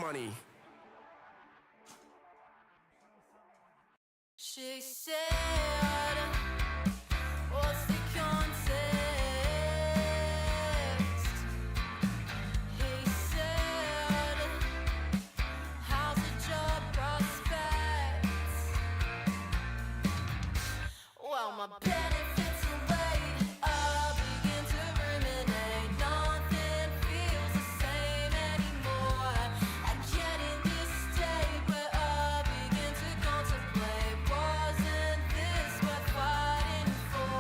money. She said, what's the context? He said, how's the job prospects? Well, my benefits are late. I begin to ruminate. Nothing feels the same anymore. I get in this state where I begin to contemplate. Wasn't this worth fighting for?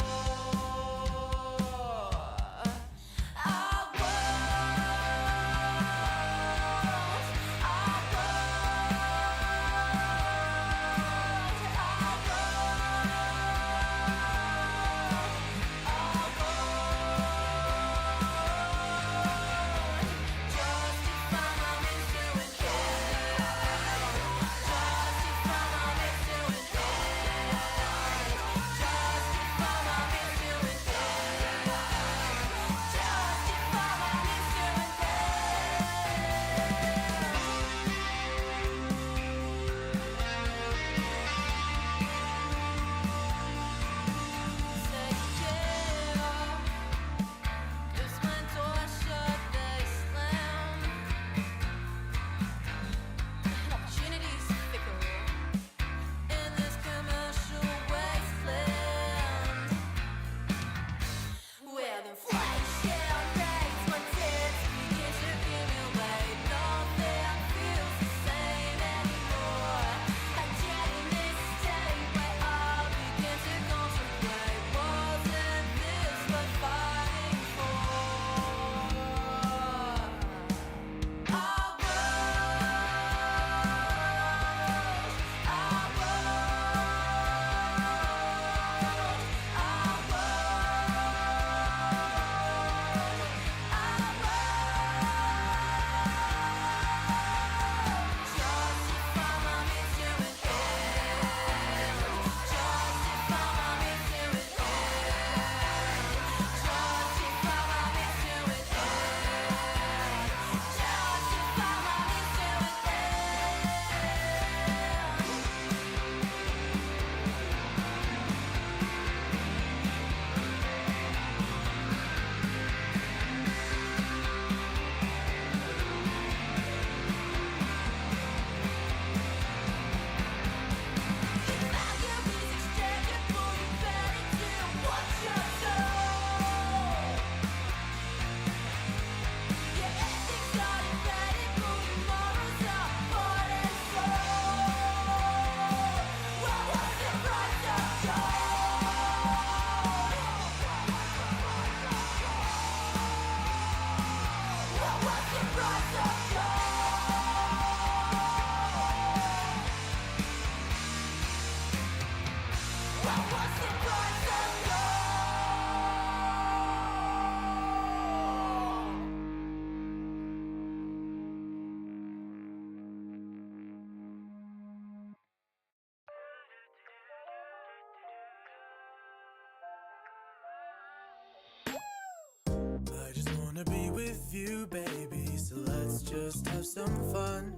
I just wanna be with you, baby, so let's just have some fun.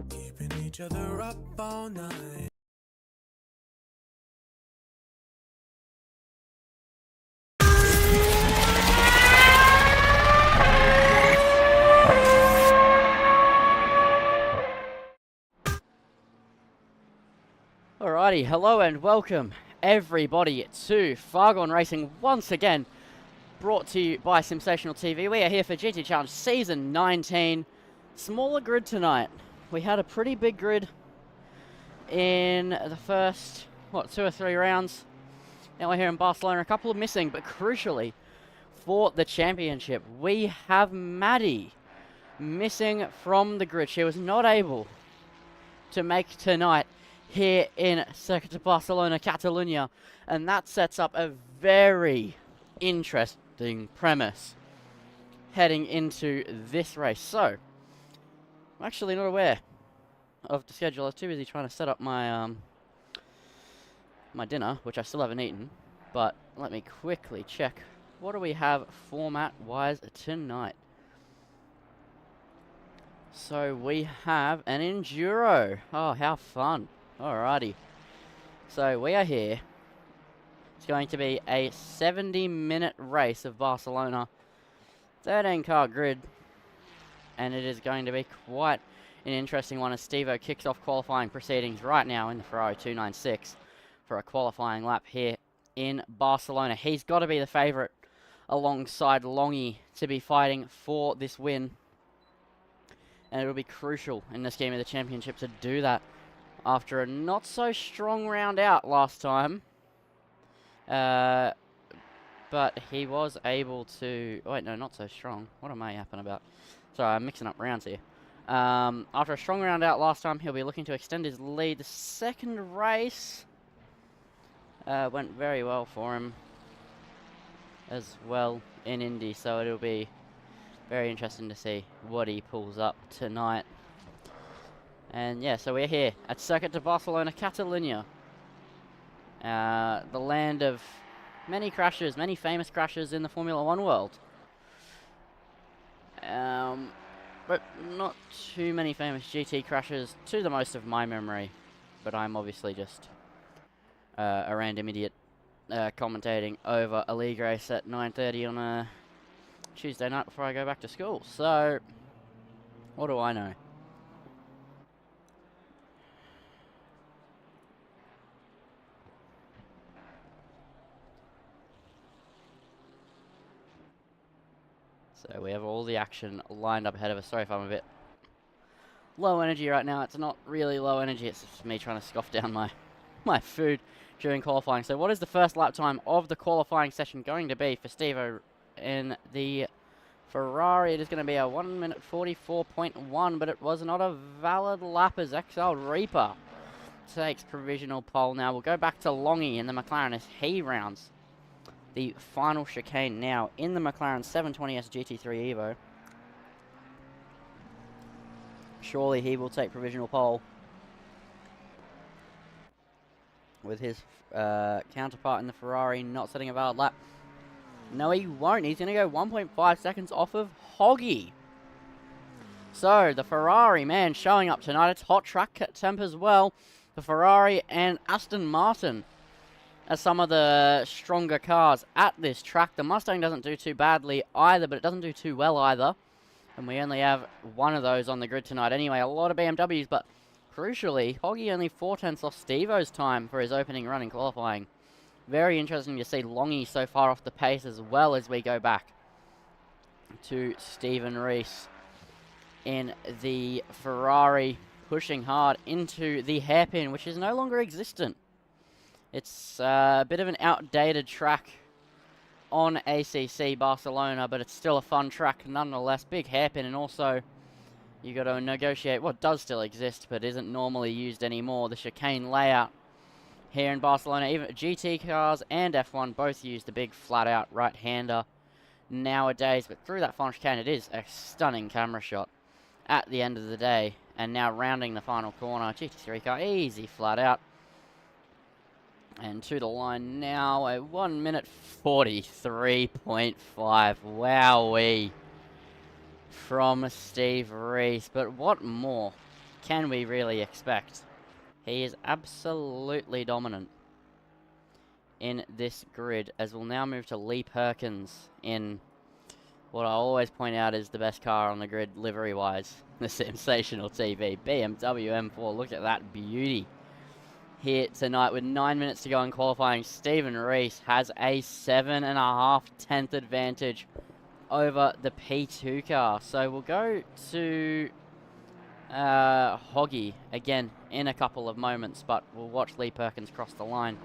Keeping each other up all night. Alrighty, hello and welcome everybody to Fargone Racing once again, brought to you by Sensational TV. We are here for GT Challenge Season 19. Smaller grid tonight. We had a pretty big grid in the first, 2 or 3 rounds. Now we're here in Barcelona, a couple of missing, but crucially for the championship, we have Maddie missing from the grid. She was not able to make tonight here in Circuit de Barcelona, Catalunya, and that sets up a very interesting premise heading into this race. So, I'm actually not aware of the schedule. I was too busy trying to set up my my dinner, which I still haven't eaten, but let me quickly check. What do we have format-wise tonight? So we have an Enduro. Oh, how fun. Alrighty. So we are here. It's going to be a 70-minute race of Barcelona. 13-car grid. And it is going to be quite an interesting one as Steve-O kicks off qualifying proceedings right now in the Ferrari 296 for a qualifying lap here in Barcelona. He's got to be the favourite alongside Longy to be fighting for this win. And it'll be crucial in this game of the championship to do that after a not so strong round out last time. But he was able to... wait, no, not so strong. What am I yapping about? Sorry, I'm mixing up rounds here. After a strong round out last time, he'll be looking to extend his lead. The second race went very well for him as well in Indy, so it'll be very interesting to see what he pulls up tonight. And yeah, so we're here at Circuit de Barcelona, Catalunya. The land of many crashes, many famous crashes in the Formula One world. But not too many famous GT crashes to the most of my memory. But I'm obviously just a random idiot commentating over a league race at 9:30 on a Tuesday night before I go back to school. So, what do I know? So we have all the action lined up ahead of us. Sorry if I'm a bit low energy right now. It's not really low energy, it's just me trying to scoff down my food during qualifying. So what is the first lap time of the qualifying session going to be for Steve-O in the Ferrari? It is going to be a 1 minute 44.1, but it was not a valid lap as Exiled Reaper takes provisional pole. Now we'll go back to Longy in the McLaren as he rounds the final chicane now in the McLaren 720S GT3 Evo. Surely he will take provisional pole with his counterpart in the Ferrari not setting a valid lap. No, he won't. He's going to go 1.5 seconds off of Hoggy. So, the Ferrari, man, showing up tonight. It's hot track temp as well. The Ferrari and Aston Martin as some of the stronger cars at this track. The Mustang doesn't do too badly either, but it doesn't do too well either. And we only have one of those on the grid tonight anyway. A lot of BMWs, but crucially, Hoggy only 4/10 off Steve-O's time for his opening run in qualifying. Very interesting to see Longy so far off the pace as well as we go back to Stephen Rees in the Ferrari, pushing hard into the hairpin, which is no longer existent. It's a bit of an outdated track on ACC Barcelona, but it's still a fun track nonetheless. Big hairpin, and also you got to negotiate what does still exist but isn't normally used anymore, the chicane layout here in Barcelona. Even GT cars and F1 both use the big flat-out right-hander nowadays, but through that final chicane it is a stunning camera shot at the end of the day. And now rounding the final corner, GT3 car, easy flat-out. And to the line now, a 1 minute 43.5. Wowee. From Steve Rees. But what more can we really expect? He is absolutely dominant in this grid, as we'll now move to Lee Perkins in what I always point out is the best car on the grid livery-wise. The Sensational TV BMW M4. Look at that beauty here tonight with 9 minutes to go in qualifying. Stephen Rees has a 7.5 advantage over the P2 car. So we'll go to Hoggy again in a couple of moments, but we'll watch Lee Perkins cross the line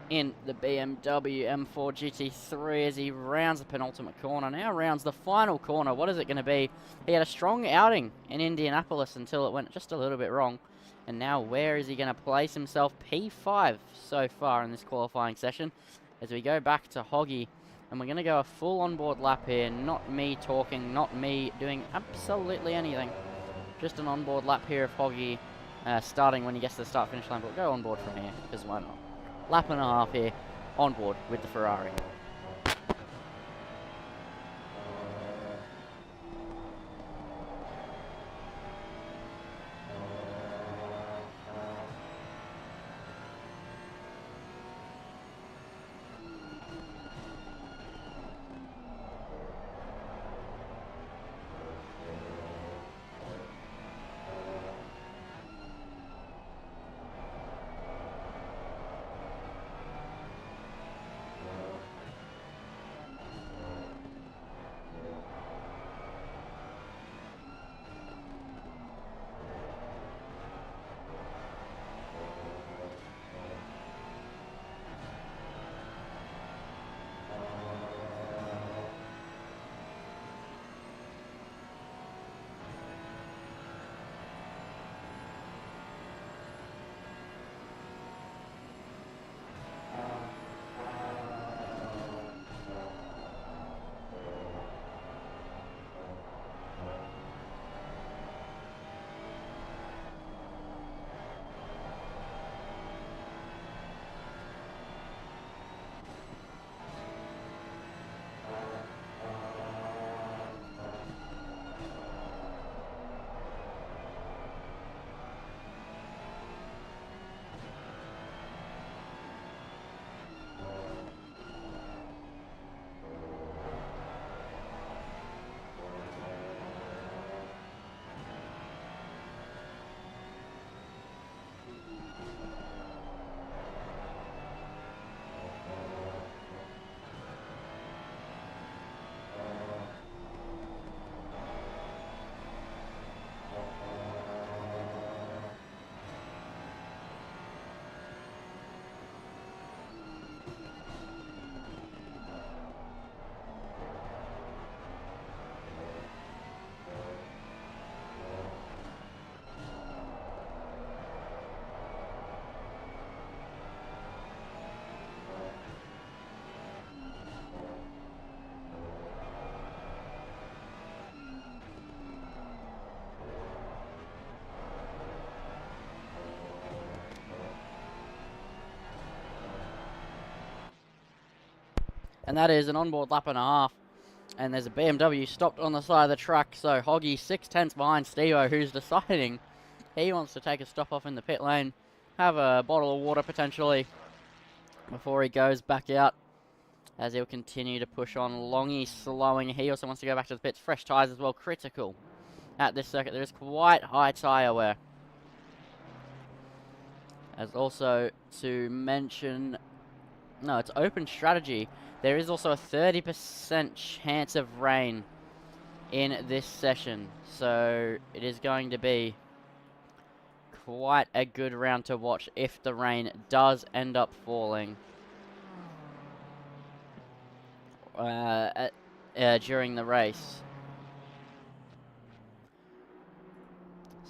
in the BMW M4 GT3 as he rounds the penultimate corner. Now rounds the final corner. What is it going to be? He had a strong outing in Indianapolis until it went just a little bit wrong. And now where is he going to place himself? P5 so far in this qualifying session as we go back to Hoggy. And we're going to go a full onboard lap here. Not me talking, not me doing absolutely anything. Just an onboard lap here of Hoggy starting when he gets to the start-finish line. But we'll go onboard from here, because why not? Lap and a half here onboard with the Ferrari. And that is an onboard lap and a half. And there's a BMW stopped on the side of the track. So Hoggy 6/10 behind Stevo, who's deciding he wants to take a stop off in the pit lane. Have a bottle of water potentially before he goes back out, as he'll continue to push on. Longy slowing. He also wants to go back to the pits. Fresh tyres as well, critical at this circuit. There is quite high tyre wear. As also to mention, no, it's open strategy. There is also a 30% chance of rain in this session. So it is going to be quite a good round to watch if the rain does end up falling during the race.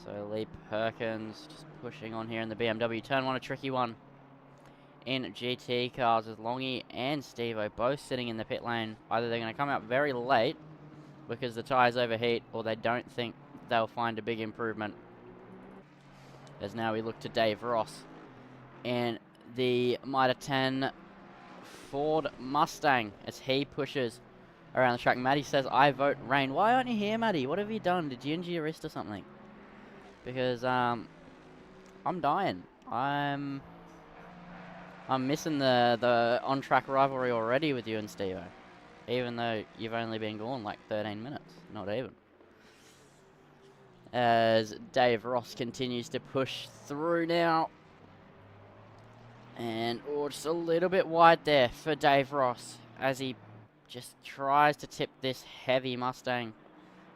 So Lee Perkins just pushing on here in the BMW. Turn one, a tricky one in GT cars with Longy and Stevo both sitting in the pit lane. Either they're going to come out very late because the tyres overheat, or they don't think they'll find a big improvement. As now we look to Dave Ross and the Mitre 10 Ford Mustang as he pushes around the track. Matty says, I vote rain. Why aren't you here, Matty? What have you done? Did you injure your wrist or something? Because I'm dying. I'm missing the on-track rivalry already with you and Stevo, even though you've only been gone like 13 minutes, not even. As Dave Ross continues to push through now. And just a little bit wide there for Dave Ross as he just tries to tip this heavy Mustang.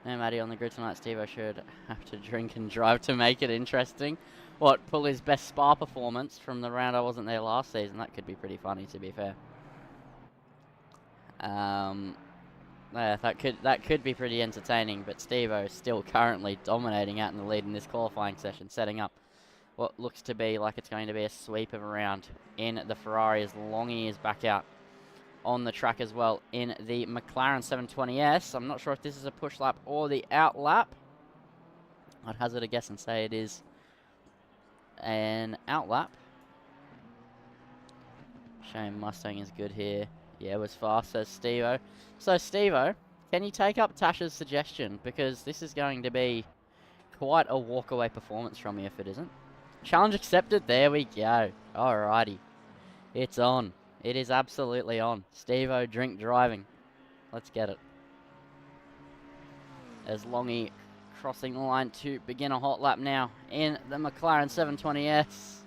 No, Matty on the grid tonight. Stevo should have to drink and drive to make it interesting. What, pull his best Spa performance from the round I wasn't there last season? That could be pretty funny, to be fair. Yeah, that could be pretty entertaining, but Stevo is still currently dominating out in the lead in this qualifying session, setting up what looks to be like it's going to be a sweep of a round in the Ferrari as Longy is back out on the track as well in the McLaren 720S. I'm not sure if this is a push lap or the out lap. I'd hazard a guess and say it is an out lap. Shame Mustang is good here. Yeah, it was fast, says Stevo. So Stevo, can you take up Tasha's suggestion? Because this is going to be quite a walkaway performance from you if it isn't. Challenge accepted. There we go. Alrighty. It's on. It is absolutely on. Stevo, drink driving. Let's get it. As Longy crossing the line to begin a hot lap now in the McLaren 720S.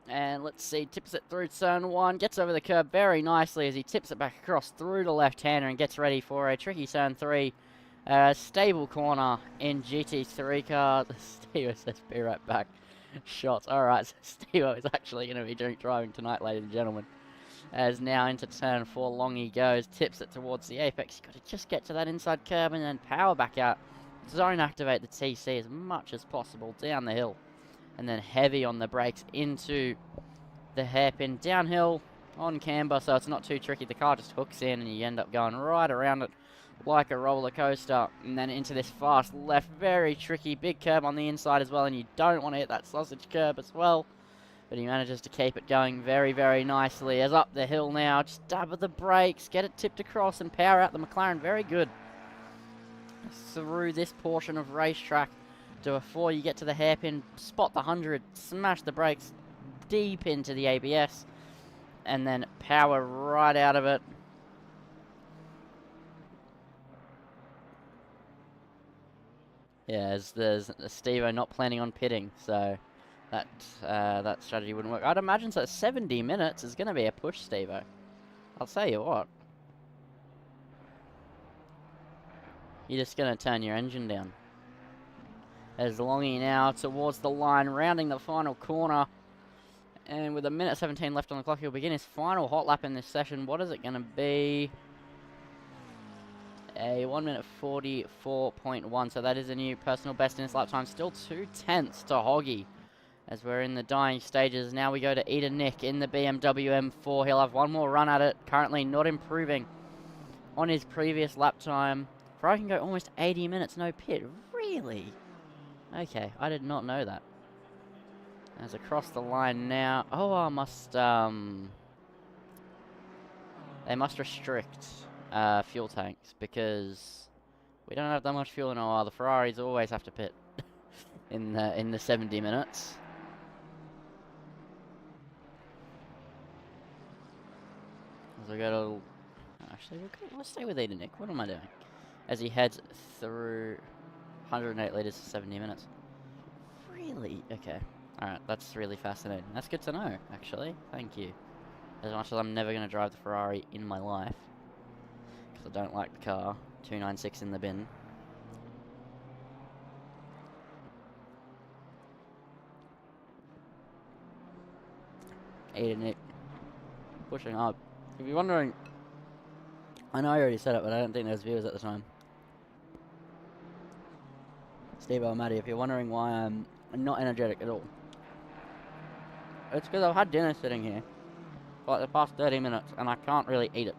And let's see, tips it through turn one, gets over the curb very nicely as he tips it back across through the left-hander and gets ready for a tricky turn three. Stable corner in GT3 car. Stevo says, be right back. Shots. Alright, so Stevo is actually going to be drink driving tonight, ladies and gentlemen. As now into turn four, Longy goes, tips it towards the apex. You've got to just get to that inside curb and then power back out. Zone activate the TC as much as possible down the hill. And then heavy on the brakes into the hairpin downhill on camber, so it's not too tricky. The car just hooks in and you end up going right around it like a roller coaster. And then into this fast left, very tricky, big curb on the inside as well, and you don't want to hit that sausage curb as well. But he manages to keep it going very, very nicely. As up the hill now, just dab of the brakes, get it tipped across and power out the McLaren. Very good through this portion of racetrack. Before you get to the hairpin, spot the 100, smash the brakes deep into the ABS, and then power right out of it. Yeah, as there's Stevo not planning on pitting, so that strategy wouldn't work. I'd imagine so. 70 minutes is going to be a push, Stevo. I'll tell you what. You're just going to turn your engine down. As Longy now towards the line, rounding the final corner. And with a minute 17 left on the clock, he'll begin his final hot lap in this session. What is it going to be? A 1 minute 44.1. So that is a new personal best in his lap time. Still 2/10 to Hoggy. As we're in the dying stages. Now we go to Eda Nick in the BMW M4. He'll have one more run at it. Currently not improving on his previous lap time. Ferrari can go almost 80 minutes no pit. Really? Okay, I did not know that. As across the line now. Oh, I must, They must restrict fuel tanks because we don't have that much fuel in our. The Ferraris always have to pit in the 70 minutes. As we go to, actually, let's stay with Nick. What am I doing? As he heads through 108 liters for 70 minutes. Really? Okay. Alright, that's really fascinating. That's good to know, actually. Thank you. As much as I'm never going to drive the Ferrari in my life, because I don't like the car. 296 in the bin. Nick. Pushing up. If you're wondering, I know I already said it, but I don't think there's viewers at the time. Steve Maddie, if you're wondering why I'm not energetic at all, it's because I've had dinner sitting here for like the past 30 minutes and I can't really eat it.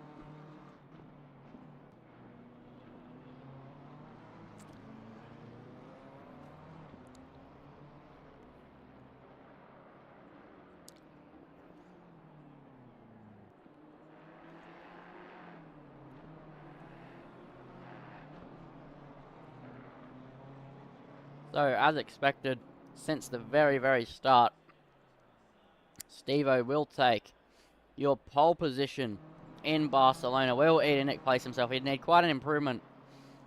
So, as expected, since the very start, Steve-O will take your pole position in Barcelona. Will Nick place himself? He'd need quite an improvement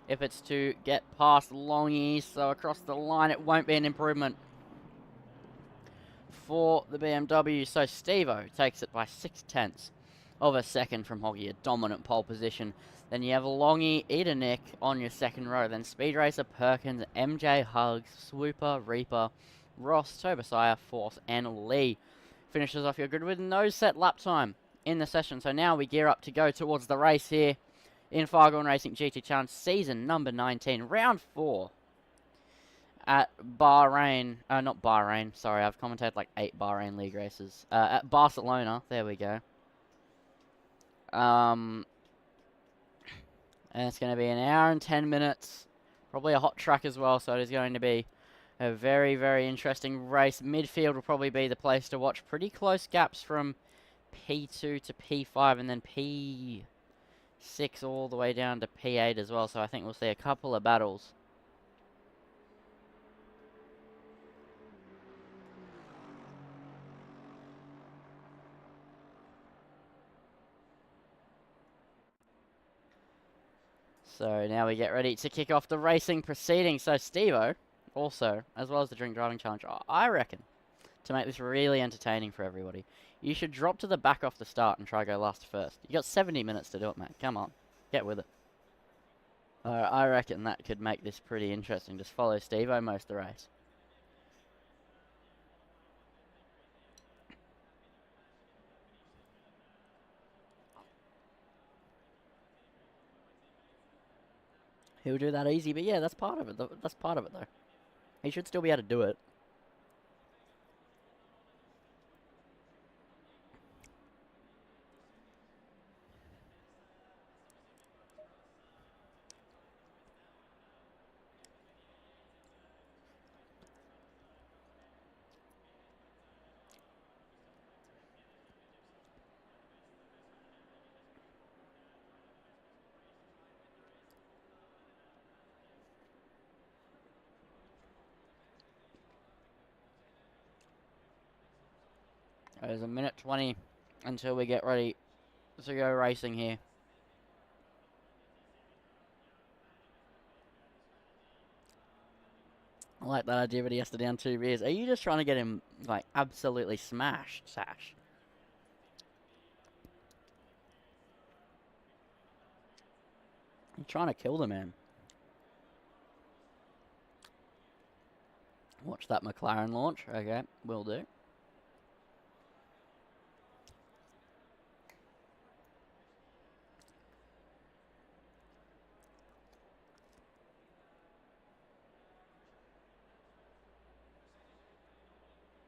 if it's to get past Longy. So across the line, it won't be an improvement for the BMW. So Steve-O takes it by 0.6 of a second from Hoggy, a dominant pole position. Then you have Longy, Nick on your second row. Then Speed Racer, Perkins, MJ, Hugs, Swooper, Reaper, Ross, Tobasiah, Force, and Lee finishes off your grid with no set lap time in the session. So now we gear up to go towards the race here in Fargone Racing GT Challenge season number 19, round 4 at Bahrain. Not Bahrain, sorry, I've commentated like 8 Bahrain League races. At Barcelona, there we go. And it's going to be an hour and 10 minutes. Probably a hot track as well, so it is going to be a very interesting race. Midfield will probably be the place to watch. Pretty close gaps from P2 to P5 and then P6 all the way down to P8 as well. So I think we'll see a couple of battles. So now we get ready to kick off the racing proceedings. So Steve-O, also, as well as the drink driving challenge, I reckon, to make this really entertaining for everybody, you should drop to the back off the start and try go last first. You got 70 minutes to do it, mate. Come on, get with it. I reckon that could make this pretty interesting. Just follow Steve-O most of the race. He'll do that easy, but yeah, that's part of it. That's part of it, though. He should still be able to do it. There's a minute 20 until we get ready to go racing here. I like that idea, but he has to down 2 beers. Are you just trying to get him, like, absolutely smashed, Sash? You're trying to kill the man. Watch that McLaren launch. Okay, will do.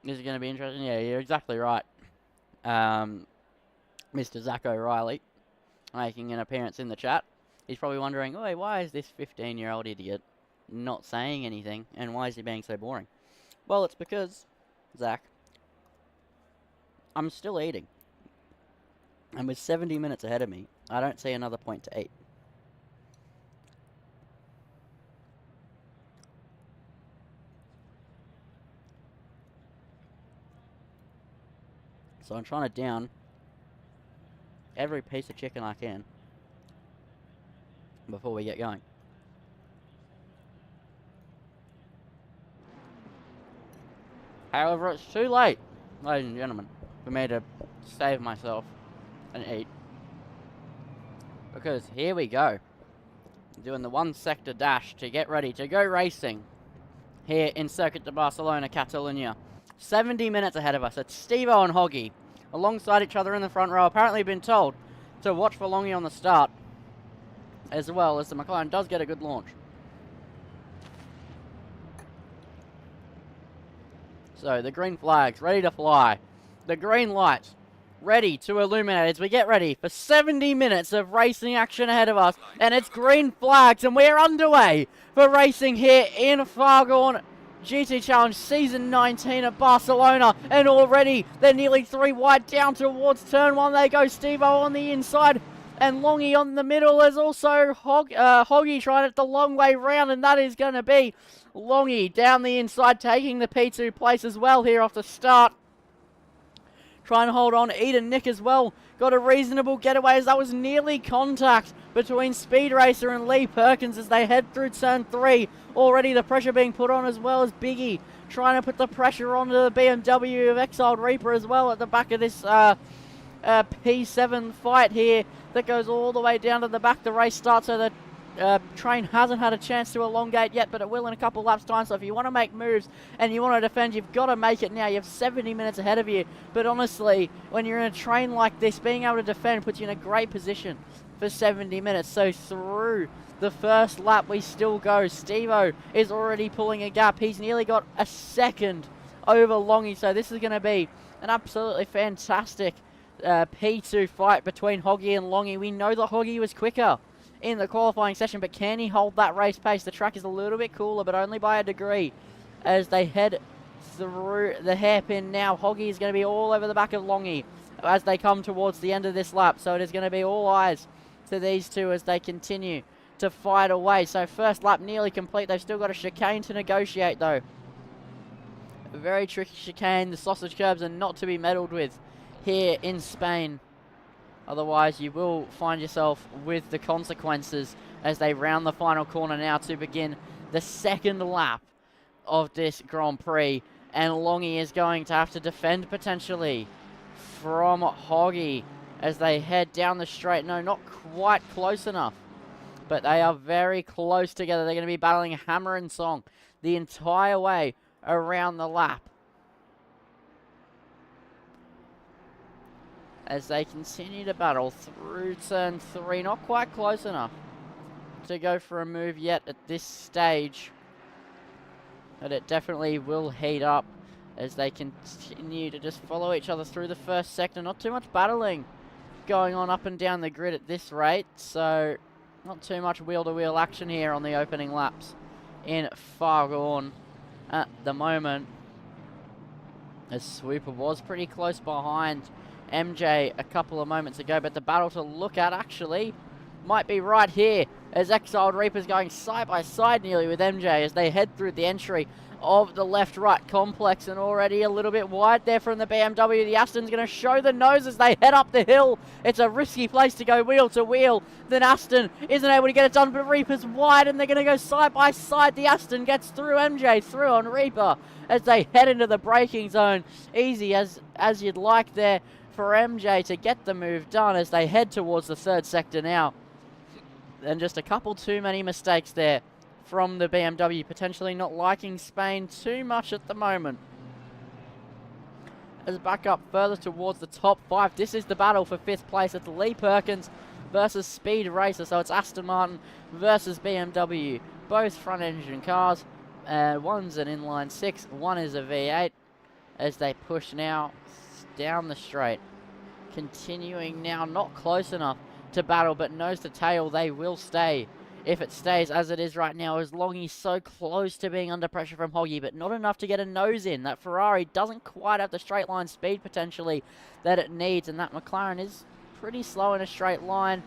This is going to be interesting. Yeah, you're exactly right. Mr. Zach O'Reilly making an appearance in the chat. He's probably wondering, oh, why is this 15-year-old idiot not saying anything, and why is he being so boring? Well, it's because, Zach, I'm still eating. And with 70 minutes ahead of me, I don't see another point to eat. So I'm trying to down every piece of chicken I can before we get going. However, it's too late, ladies and gentlemen, for me to save myself and eat. Because here we go. Doing the 1 sector dash to get ready to go racing here in Circuit de Barcelona, Catalonia. 70 minutes ahead of us. It's Steve-O and Hoggy alongside each other in the front row. Apparently been told to watch for Longy on the start, as well as the McLaren does get a good launch. So the green flags ready to fly. The green lights ready to illuminate as we get ready for 70 minutes of racing action ahead of us. And it's green flags and we're underway for racing here in Fargone GT Challenge Season 19 at Barcelona. And already they're nearly 3 wide down towards turn 1. They go Steve-O on the inside and Longy on the middle. There's also Hoggy trying it the long way round, and that is going to be Longy down the inside, taking the P2 place as well here off the start. Trying to hold on. Eden Nick as well got a reasonable getaway, as that was nearly contact between Speed Racer and Lee Perkins as they head through turn 3. Already the pressure being put on, as well as Biggie trying to put the pressure onto the BMW of Exiled Reaper as well at the back of this P7 fight here that goes all the way down to the back. The race starts, so the train hasn't had a chance to elongate yet, but it will in a couple laps time. So if you want to make moves and you want to defend, you've got to make it now. You have 70 minutes ahead of you, but honestly, when you're in a train like this, being able to defend puts you in a great position for 70 minutes. So through the first lap we still go. Steve-O is already pulling a gap. He's nearly got a second over Longy, so this is going to be an absolutely fantastic P2 fight between Hoggy and Longy. We know that Hoggy was quicker in the qualifying session, but can he hold that race pace? The track is a little bit cooler, but only by a degree as they head through the hairpin now. Hoggy is going to be all over the back of Longy as they come towards the end of this lap, so it is going to be all eyes to these two as they continue to fight away. So first lap nearly complete. They've still got a chicane to negotiate though. A very tricky chicane. The sausage curbs are not to be meddled with here in Spain. Otherwise, you will find yourself with the consequences as they round the final corner now to begin the second lap of this Grand Prix. And Longy is going to have to defend potentially from Hoggy as they head down the straight. No, not quite close enough, but they are very close together. They're going to be battling hammer and song the entire way around the lap as they continue to battle through turn 3. Not quite close enough to go for a move yet at this stage, but it definitely will heat up as they continue to just follow each other through the first sector. Not too much battling going on up and down the grid at this rate, so not too much wheel-to-wheel action here on the opening laps in Fargone at the moment, as Swooper was pretty close behind MJ a couple of moments ago, but the battle to look at actually might be right here as Exiled Reaper's going side by side nearly with MJ as they head through the entry of the left-right complex, and already a little bit wide there from the BMW. The Aston's going to show the nose as they head up the hill. It's a risky place to go wheel to wheel. Then Aston isn't able to get it done, but Reaper's wide and they're going to go side by side. The Aston gets through MJ, through on Reaper as they head into the braking zone. Easy as you'd like there for MJ to get the move done as they head towards the third sector now. And just a couple too many mistakes there from the BMW, potentially not liking Spain too much at the moment. As back up further towards the top 5, this is the battle for 5th place. It's Lee Perkins versus Speed Racer, so it's Aston Martin versus BMW. Both front engine cars, one's an inline 6, one is a V8, as they push now down the straight. Continuing now, not close enough to battle, but nose to tail they will stay. If it stays as it is right now, as Longy so close to being under pressure from Hoggy, but not enough to get a nose in. That Ferrari doesn't quite have the straight line speed potentially that it needs, and that McLaren is pretty slow in a straight line,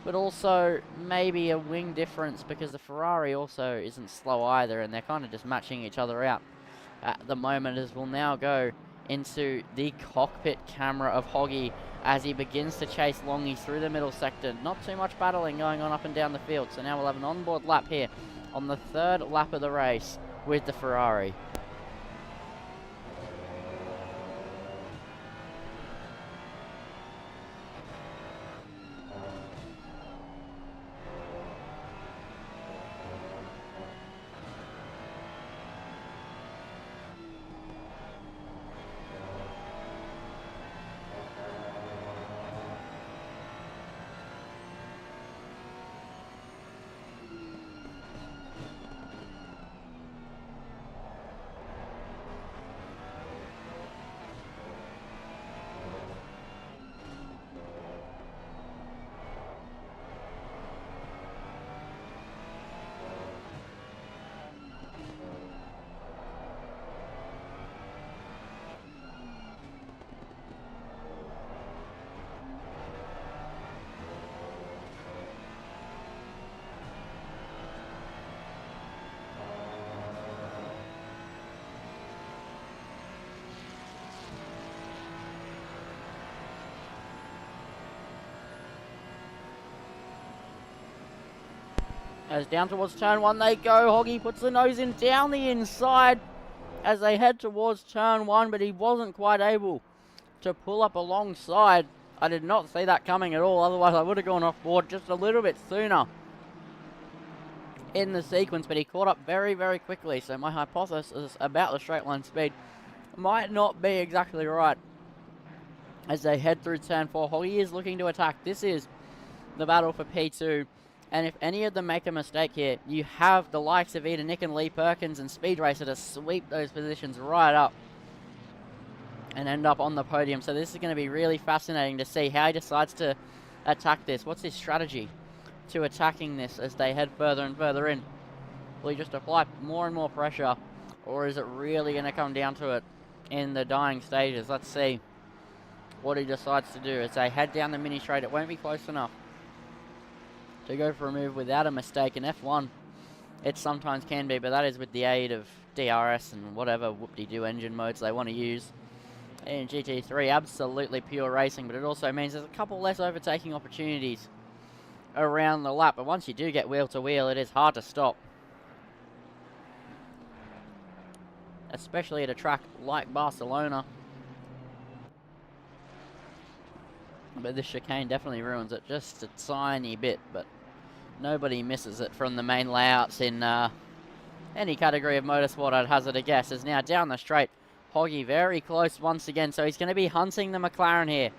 but also maybe a wing difference because the Ferrari also isn't slow either, and they're kind of just matching each other out at the moment, as we'll now go into the cockpit camera of Hoggy as he begins to chase Longy through the middle sector. Not too much battling going on up and down the field, so now we'll have an onboard lap here on the third lap of the race with the Ferrari. As down towards turn one they go. Hoggy puts the nose in down the inside as they head towards turn one, but he wasn't quite able to pull up alongside. I did not see that coming at all, otherwise I would have gone off board just a little bit sooner in the sequence, but he caught up very, very quickly, so my hypothesis about the straight line speed might not be exactly right. As they head through turn four, Hoggy is looking to attack. This is the battle for P2. And if any of them make a mistake here, you have the likes of Eda Nick and Lee Perkins and Speed Racer to sweep those positions right up and end up on the podium. So this is going to be really fascinating to see how he decides to attack this. What's his strategy to attacking this as they head further and further in? Will he just apply more and more pressure, or is it really going to come down to it in the dying stages? Let's see what he decides to do as they head down the mini straight. It won't be close enough to go for a move without a mistake. In F1, it sometimes can be, but that is with the aid of DRS and whatever whoop-de-doo engine modes they want to use. In GT3, absolutely pure racing, but it also means there's a couple less overtaking opportunities around the lap. But once you do get wheel to wheel, it is hard to stop, especially at a track like Barcelona. But this chicane definitely ruins it just a tiny bit, but nobody misses it from the main layouts in any category of motorsport, I'd hazard a guess. Is now down the straight. Hoggy very close once again, so he's going to be hunting the McLaren here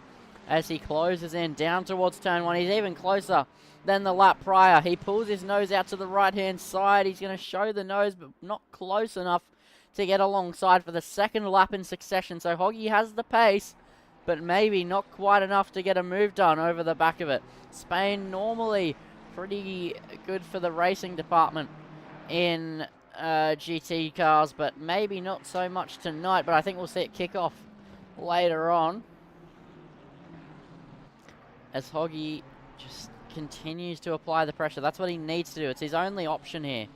as he closes in down towards turn one. He's even closer than the lap prior. He pulls his nose out to the right-hand side. He's going to show the nose, but not close enough to get alongside for the second lap in succession. So Hoggy has the pace, but maybe not quite enough to get a move done over the back of it. Spain normally pretty good for the racing department in GT cars, but maybe not so much tonight. But I think we'll see it kick off later on as Hoggy just continues to apply the pressure. That's what he needs to do. It's his only option here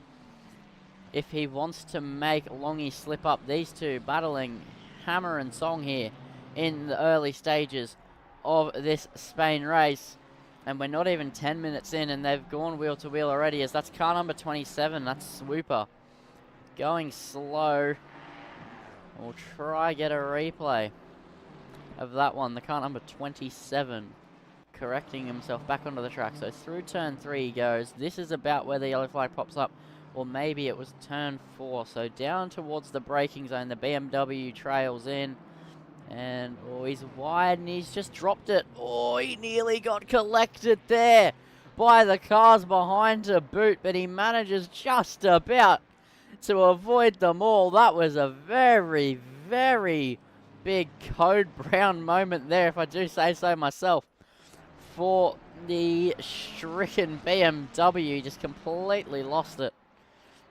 if he wants to make Longy slip up. These two battling hammer and song here in the early stages of this Spain race, and we're not even 10 minutes in and they've gone wheel to wheel already, as that's car number 27. That's Swooper going slow. We'll try get a replay of that one. The car number 27 correcting himself back onto the track. So through turn 3 he goes. This is about where the yellow flag pops up, or maybe it was turn 4. So down towards the braking zone, the BMW trails in. And, oh, he's wide and he's just dropped it. Oh, he nearly got collected there by the cars behind to boot, but he manages just about to avoid them all. That was a very, very big Code Brown moment there, if I do say so myself, for the stricken BMW. He just completely lost it.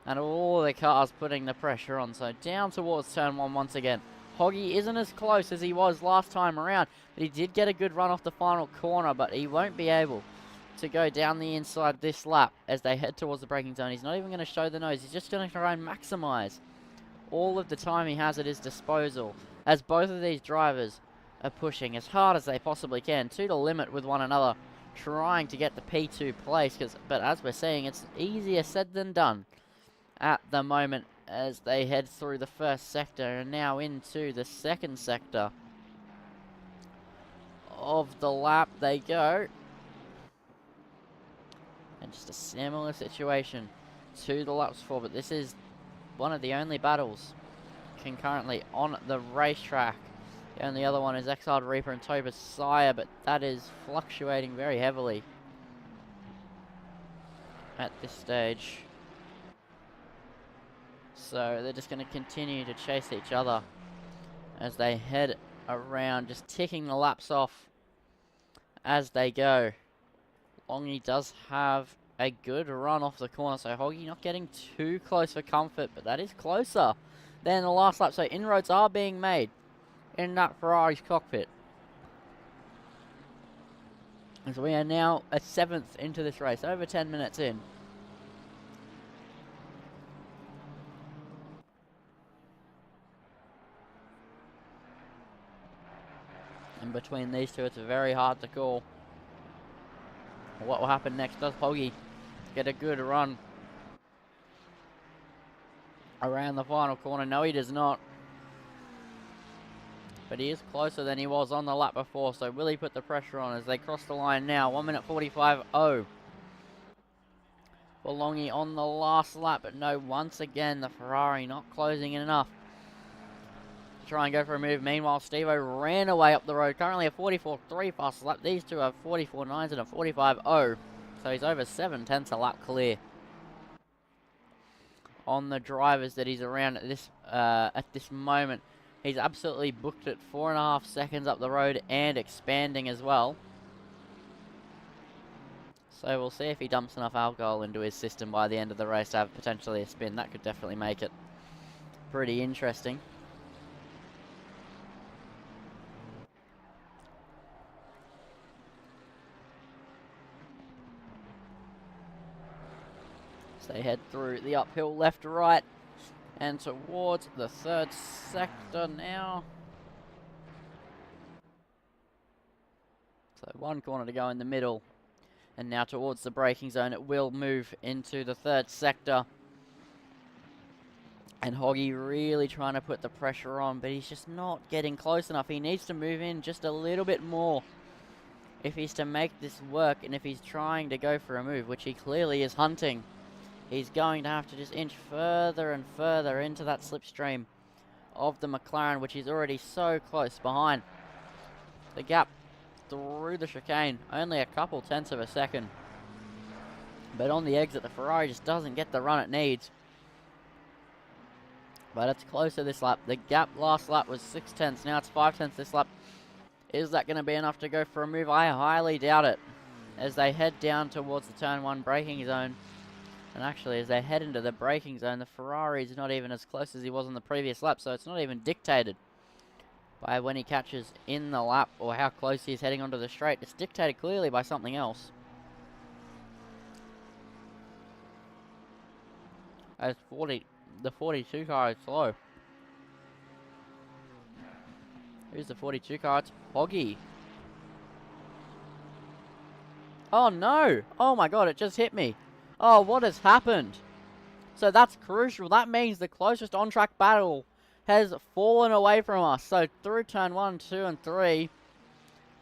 And all the cars putting the pressure on. So down towards turn 1 once again. Hoggy isn't as close as he was last time around, but he did get a good run off the final corner, but he won't be able to go down the inside this lap as they head towards the braking zone. He's not even going to show the nose. He's just going to try and maximize all of the time he has at his disposal, as both of these drivers are pushing as hard as they possibly can to the limit with one another, trying to get the P2 place. But as we're seeing, it's easier said than done at the moment as they head through the first sector and now into the second sector of the lap they go. And just a similar situation to the laps before, but this is one of the only battles concurrently on the racetrack. The only other one is Exiled Reaper and Toba's Sire, but that is fluctuating very heavily at this stage. So they're just going to continue to chase each other as they head around, just ticking the laps off as they go. Longy does have a good run off the corner, so Hoggy not getting too close for comfort, but that is closer than the last lap. So inroads are being made in that Ferrari's cockpit. And so we are now a 7th into this race, over 10 minutes in. And between these two, it's very hard to call what will happen next. Does Hoggy get a good run around the final corner? No, he does not. But he is closer than he was on the lap before, so will he put the pressure on as they cross the line now? 1 minute 45.0 for Longy on the last lap, but no, once again, the Ferrari not closing in enough to try and go for a move. Meanwhile, Steve-O ran away up the road, currently a 44.3 fastest lap. These two have 44.9s and a 45.0, so he's over 7/10 a lap clear on the drivers that he's around at this moment. He's absolutely booked it, 4.5 seconds up the road and expanding as well. So we'll see if he dumps enough alcohol into his system by the end of the race to have potentially a spin. That could definitely make it pretty interesting. So they head through the uphill left to right and towards the third sector now. So one corner to go in the middle. And now towards the braking zone, it will move into the third sector. And Hoggy really trying to put the pressure on, but he's just not getting close enough. He needs to move in just a little bit more if he's to make this work, and if he's trying to go for a move, which he clearly is hunting. He's going to have to just inch further and further into that slipstream of the McLaren, which is already so close behind. The gap through the chicane, only a couple tenths of a second. But on the exit, the Ferrari just doesn't get the run it needs. But it's closer this lap. The gap last lap was 6/10. Now it's 5/10 this lap. Is that going to be enough to go for a move? I highly doubt it, as they head down towards the turn 1 braking zone. And actually, as they head into the braking zone, the Ferrari is not even as close as he was on the previous lap, so it's not even dictated by when he catches in the lap or how close he is heading onto the straight. It's dictated clearly by something else. As the 42 car is slow. Who's the 42 car? It's Hoggy. Oh no! Oh my god, it just hit me. Oh, what has happened? So that's crucial. That means the closest on-track battle has fallen away from us. So through turn 1, 2, and 3,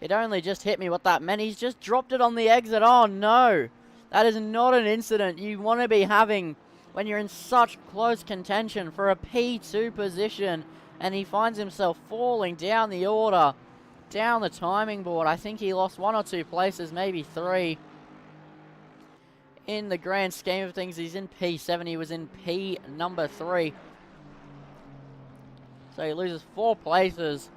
it only just hit me what that meant. He's just dropped it on the exit. Oh no! That is not an incident you want to be having when you're in such close contention for a P2 position, and he finds himself falling down the order, down the timing board. I think he lost 1 or 2 places, maybe 3. In the grand scheme of things, he's in P7. He was in P number 3. So he loses 4 places.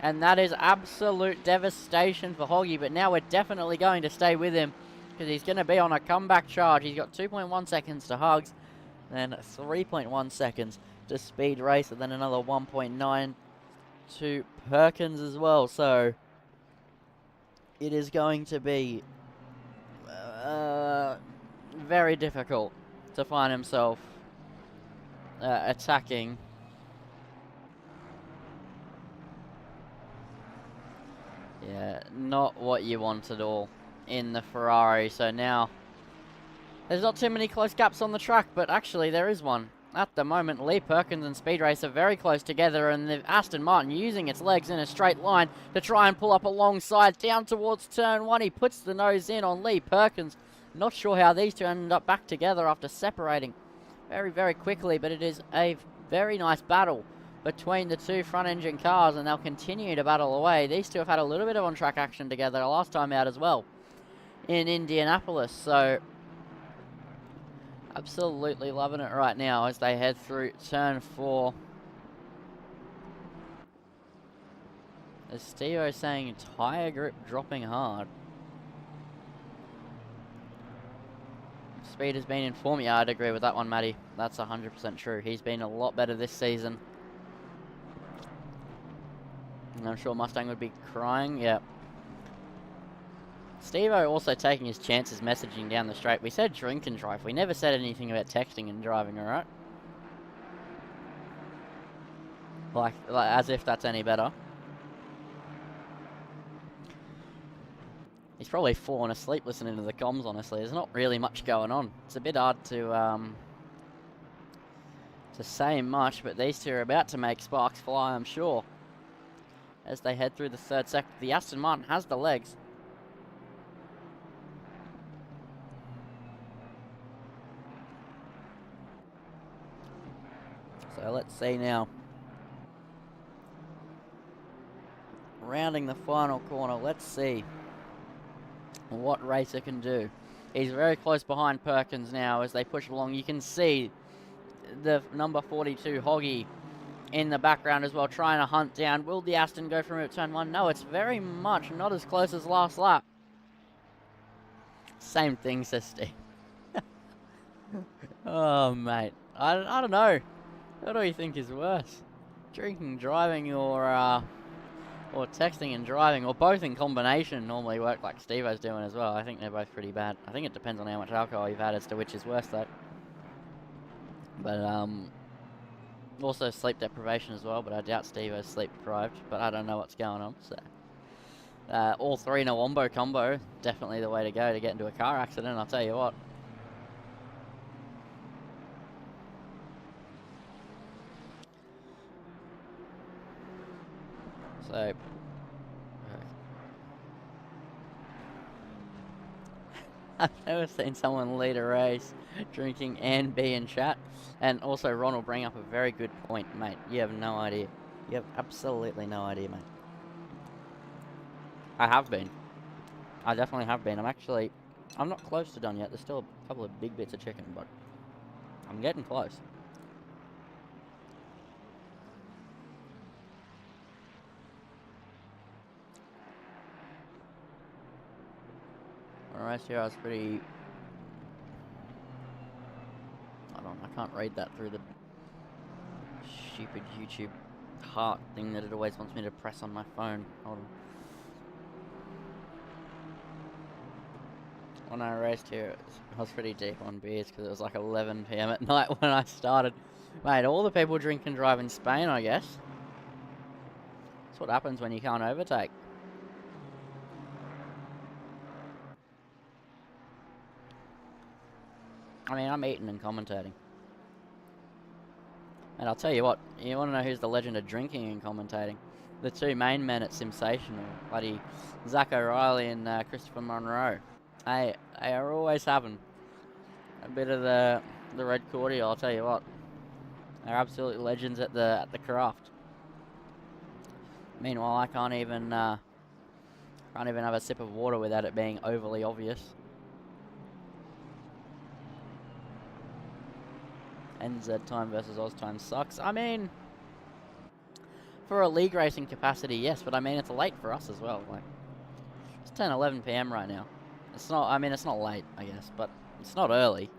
And that is absolute devastation for Hoggy. But now we're definitely going to stay with him, because he's going to be on a comeback charge. He's got 2.1 seconds to Hugs, then 3.1 seconds to Speed Racer, then another 1.9 to Perkins as well. So it is going to be very difficult to find himself attacking. Yeah, not what you want at all in the Ferrari. So now there's not too many close gaps on the track, but actually there is one. At the moment, Lee Perkins and Speed Race are very close together, and the Aston Martin using its legs in a straight line to try and pull up alongside down towards turn 1. He puts the nose in on Lee Perkins. Not sure how these two ended up back together after separating very, very quickly, but it is a very nice battle between the two front-engine cars, and they'll continue to battle away. These two have had a little bit of on-track action together last time out as well in Indianapolis, so absolutely loving it right now as they head through turn 4. As Steve-O saying, tyre grip dropping hard. Speed has been in form. Yeah, I'd agree with that one, Matty. That's 100% true. He's been a lot better this season. And I'm sure Mustang would be crying. Yeah. Steve-O also taking his chances messaging down the straight. We said drink and drive. We never said anything about texting and driving, alright? Like as if that's any better. He's probably fallen asleep listening to the comms, honestly. There's not really much going on. It's a bit hard to say much, but these two are about to make sparks fly, I'm sure. As they head through the third sector, the Aston Martin has the legs. So let's see now. Rounding the final corner, let's see what Racer can do. He's very close behind Perkins now as they push along. You can see the number 42 Hoggy in the background as well, trying to hunt down. Will the Aston go from turn 1? No, it's very much not as close as last lap. Same thing, says Steve. Oh, mate. I don't know. What do you think is worse? Drinking, driving, or texting and driving, or both in combination normally work like Steve-O's doing as well. I think they're both pretty bad. I think it depends on how much alcohol you've had as to which is worse, though. But, also sleep deprivation as well, but I doubt Steve-O's sleep deprived, but I don't know what's going on, so. All three in a wombo combo, definitely the way to go to get into a car accident, I'll tell you what. So, I've never seen someone lead a race drinking and be in chat. And also, Ron will bring up a very good point, mate. You have no idea. You have absolutely no idea, mate. I have been. I definitely have been. I'm not close to done yet. There's still a couple of big bits of chicken, but I'm getting close. Alright, here I was pretty... I can't read that through the stupid YouTube heart thing that it always wants me to press on my phone. Hold on. When I raced here, I was pretty deep on beers because it was like 11 PM at night when I started. Mate, all the people drink and drive in Spain, I guess. That's what happens when you can't overtake. I mean, I'm eating and commentating. And I'll tell you what, you want to know who's the legend of drinking and commentating? The two main men at Simsational, bloody Zach O'Reilly and Christopher Monroe. They are always having a bit of the red cordial, I'll tell you what. They're absolute legends at the craft. Meanwhile, I can't even have a sip of water without it being overly obvious. NZ time versus Oz time sucks. I mean, for a league racing capacity, yes, but I mean, it's late for us as well. Like, it's 10, 11 PM right now. It's not, I mean, it's not late, I guess, but it's not early.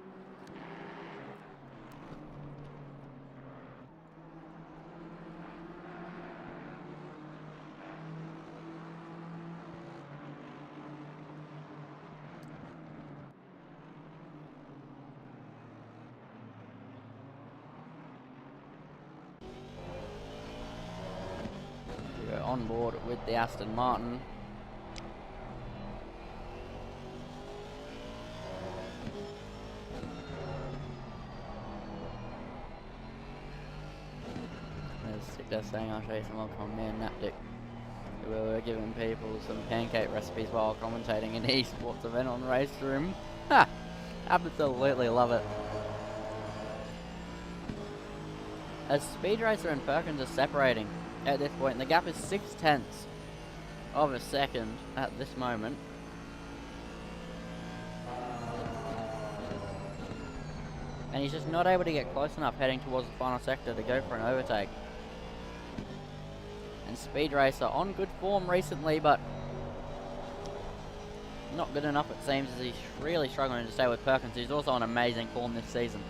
on board with the Aston Martin. They're saying I'll show you some welcome man Naptic. We were giving people some pancake recipes while commentating an esports event on Race Room. Ha! Absolutely love it. As Speed Racer and Perkins are separating at this point, the gap is 0.6 of a second at this moment. And he's just not able to get close enough heading towards the final sector to go for an overtake. And Speed Racer on good form recently, but not good enough it seems, as he's really struggling to stay with Perkins, who's also on amazing form this season.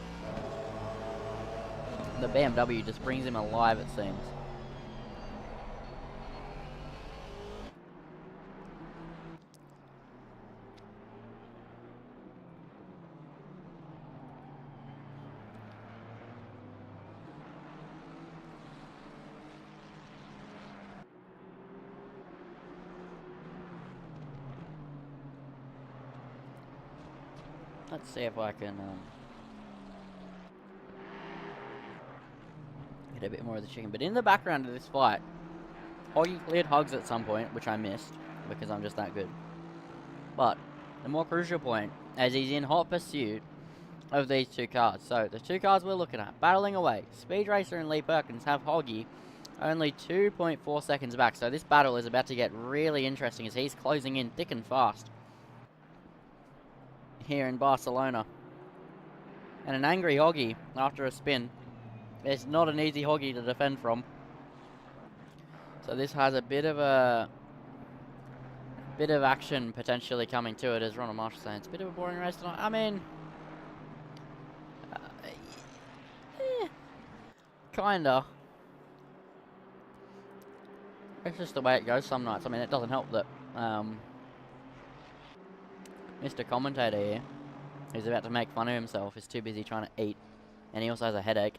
The BMW just brings him alive, it seems. Let's see if I can get a bit more of the chicken. But in the background of this fight, Hoggy cleared Hugs at some point, which I missed because I'm just that good. But the more crucial point, as he's in hot pursuit of these two cars. So the two cars we're looking at, battling away. Speed Racer and Lee Perkins have Hoggy only 2.4 seconds back. So this battle is about to get really interesting as he's closing in thick and fast here in Barcelona. And an angry Hoggy after a spin. It's not an easy Hoggy to defend from. So this has a bit of action potentially coming to it, as Ronald Marshall saying. It's a bit of a boring race tonight. I mean, kinda. It's just the way it goes some nights. I mean, it doesn't help that Mr. Commentator here, who's about to make fun of himself, is too busy trying to eat, and he also has a headache.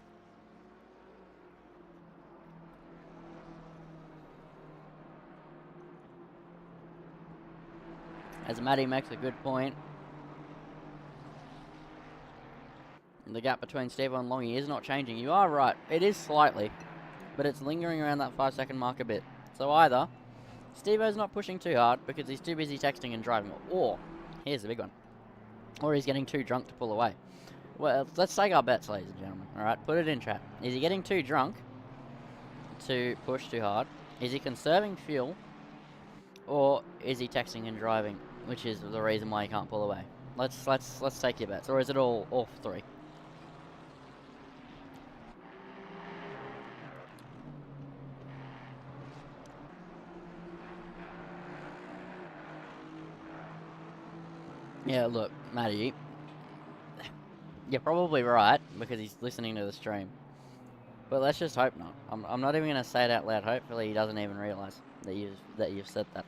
As Matty makes a good point, the gap between Steve and Longy is not changing. You are right, it is slightly, but it's lingering around that 5-second mark a bit. So either Steve-O's not pushing too hard because he's too busy texting and driving, or here's the big one, or he's getting too drunk to pull away. Well, let's take our bets, ladies and gentlemen. Alright, put it in chat. Is he getting too drunk to push too hard? Is he conserving fuel? Or is he texting and driving, which is the reason why he can't pull away? Let's take your bets. Or is it all three? Yeah, look, Matty, you're probably right, because he's listening to the stream. But let's just hope not. I'm not even going to say it out loud. Hopefully he doesn't even realise that you've said that.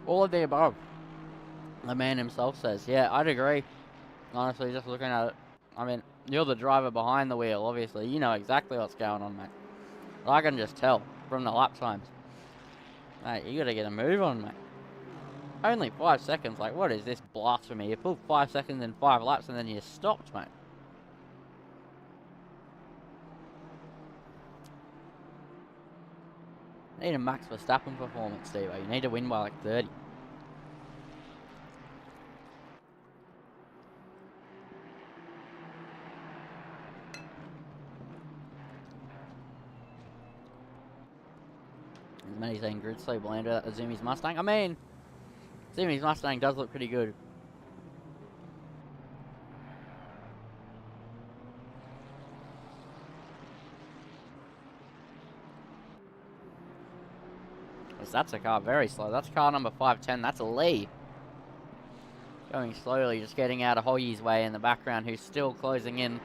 All of the above. The man himself says. Yeah, I'd agree. Honestly, just looking at it. I mean, you're the driver behind the wheel, obviously. You know exactly what's going on, mate. I can just tell from the lap times. Mate, you gotta get a move on, mate. Only 5 seconds. Like, what is this blasphemy? You pulled 5 seconds in 5 laps and then you stopped, mate. You need a Max Verstappen performance, Steve. You need to win by like 30. As many saying grid slow blamed out Azumi's Mustang. I mean, Azumi's Mustang does look pretty good. That's a car very slow. That's car number 510. That's a Lee. Going slowly, just getting out of Hoggy's way in the background, who's still closing in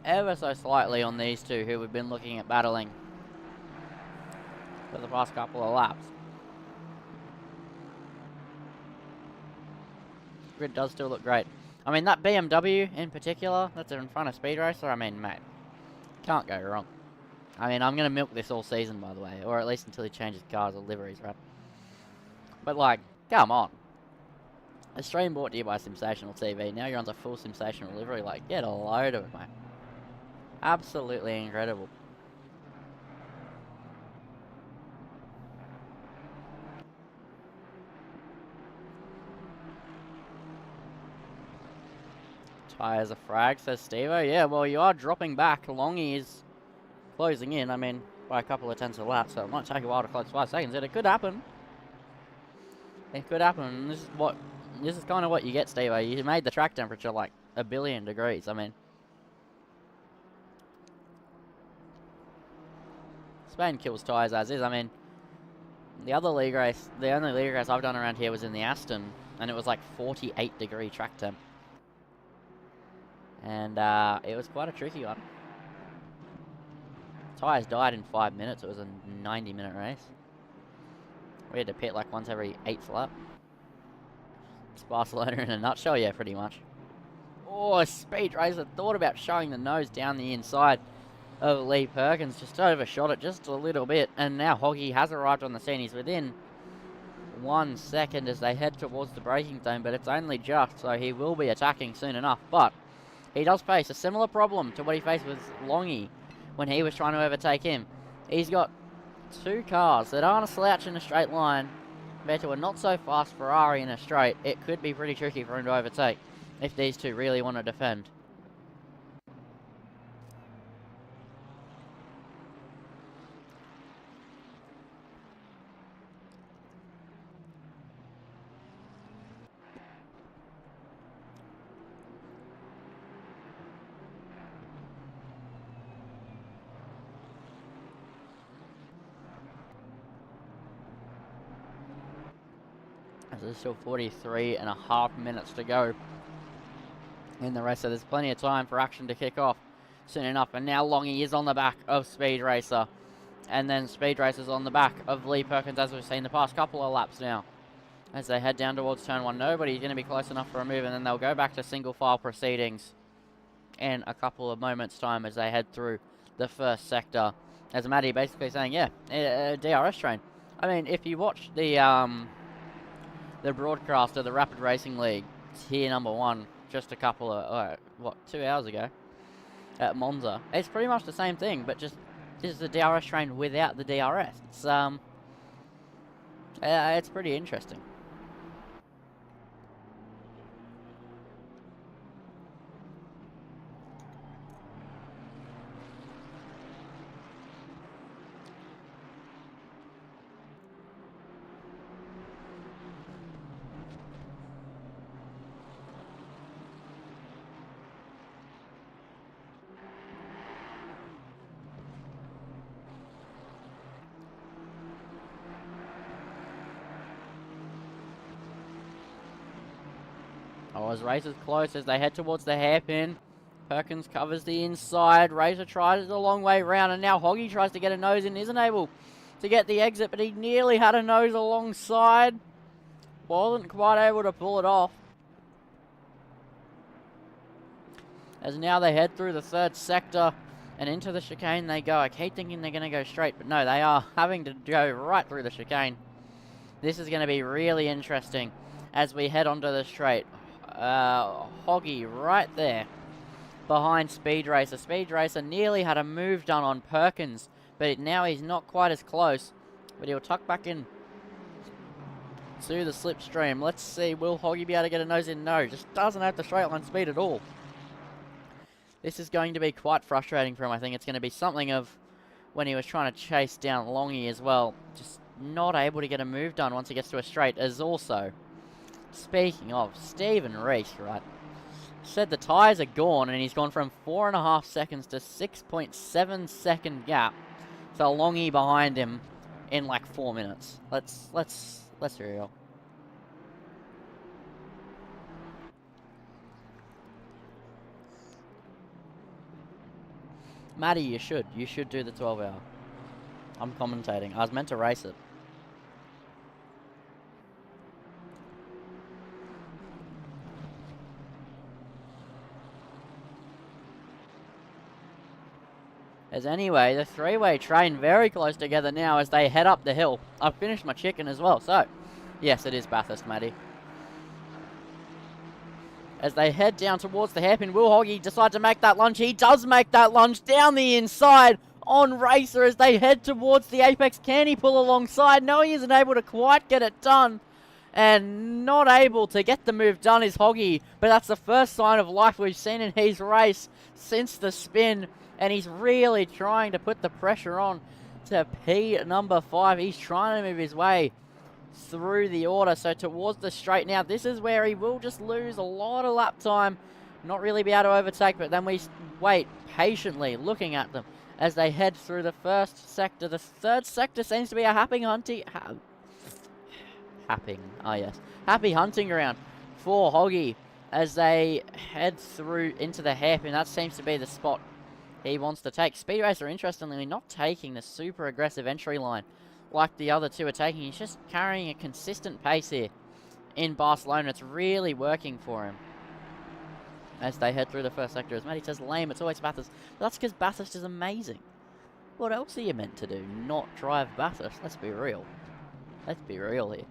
ever so slightly on these two who we've been looking at battling for the past couple of laps. Grid does still look great. I mean, that BMW in particular, that's in front of Speed Racer, I mean, mate, can't go wrong. I mean, I'm going to milk this all season, by the way, or at least until he changes cars or liveries, right? But, like, come on. A stream brought to you by Sensational TV. Now you're on the full Sensational livery. Like, get a load of it, mate. Absolutely incredible. Tyres a frag, says Stevo. Yeah, well, you are dropping back. Longy is closing in. I mean, by a couple of tenths of lap, so it might take a while to close 5 seconds. And it could happen. It could happen. This is kind of what you get, Stevo. You made the track temperature like 1 billion degrees. I mean, Spain kills tyres as is. I mean, the only league race I've done around here was in the Aston, and it was like 48 degree track temp. And it was quite a tricky one. Tyres died in 5 minutes. It was a 90-minute race. We had to pit like once every 8th lap. It's Barcelona in a nutshell, yeah, pretty much. Oh, Speed Racer thought about showing the nose down the inside of Lee Perkins. Just overshot it just a little bit. And now Hoggy has arrived on the scene. He's within 1 second as they head towards the braking zone, but it's only just, so he will be attacking soon enough. But he does face a similar problem to what he faced with Longy when he was trying to overtake him. He's got 2 cars that aren't a slouch in a straight line compared to a not-so-fast Ferrari in a straight. It could be pretty tricky for him to overtake if these two really want to defend. There's still 43.5 minutes to go in the race, so there's plenty of time for action to kick off soon enough. And now Longy is on the back of Speed Racer, and then Speed Racer's on the back of Lee Perkins, as we've seen the past couple of laps now. As they head down towards turn 1, nobody's going to be close enough for a move, and then they'll go back to single file proceedings in a couple of moments' time as they head through the first sector. As Maddie basically saying, yeah, DRS train. I mean, if you watch the broadcast of the Rapid Racing League tier number 1 just a couple of 2 hours ago at Monza, it's pretty much the same thing, but just this is the DRS train without the DRS. It's pretty interesting. Oh, as Razor's close as they head towards the hairpin. Perkins covers the inside. Razor tries the long way round, and now Hoggy tries to get a nose in, isn't able to get the exit, but he nearly had a nose alongside. Wasn't quite able to pull it off. As now they head through the third sector and into the chicane they go. I keep thinking they're going to go straight, but no, they are having to go right through the chicane. This is going to be really interesting as we head onto the straight. Hoggy right there behind Speed Racer. Speed Racer nearly had a move done on Perkins, but now he's not quite as close. But he'll tuck back in to the slipstream. Let's see, will Hoggy be able to get a nose in? No, just doesn't have the straight line speed at all. This is going to be quite frustrating for him. I think it's going to be something of when he was trying to chase down Longy as well. Just not able to get a move done once he gets to a straight. As also, speaking of, Stephen Reese, right, said the tyres are gone, and he's gone from 4.5 seconds to 6.7 second gap. So Longy behind him in like 4 minutes. Let's be real. Maddie, you should. You should do the 12-hour. I'm commentating. I was meant to race it. As anyway, the three-way train very close together now as they head up the hill. I've finished my chicken as well, so yes, it is Bathurst, Maddie. As they head down towards the hairpin, will Hoggy decide to make that lunge? He does make that lunge down the inside on Racer as they head towards the apex. Can he pull alongside? No, he isn't able to quite get it done. And not able to get the move done is Hoggy, but that's the first sign of life we've seen in his race since the spin. And he's really trying to put the pressure on to P number 5. He's trying to move his way through the order. So towards the straight now, this is where he will just lose a lot of lap time. Not really be able to overtake, but then we wait patiently looking at them as they head through the first sector. The third sector seems to be a happy hunting ground for Hoggy as they head through into the hairpin. That seems to be the spot he wants to take. Speed Racer, interestingly, not taking the super aggressive entry line like the other two are taking. He's just carrying a consistent pace here in Barcelona. It's really working for him as they head through the first sector. As Matty says, lame, it's always Bathurst. But that's because Bathurst is amazing. What else are you meant to do? Not drive Bathurst? Let's be real. Let's be real here.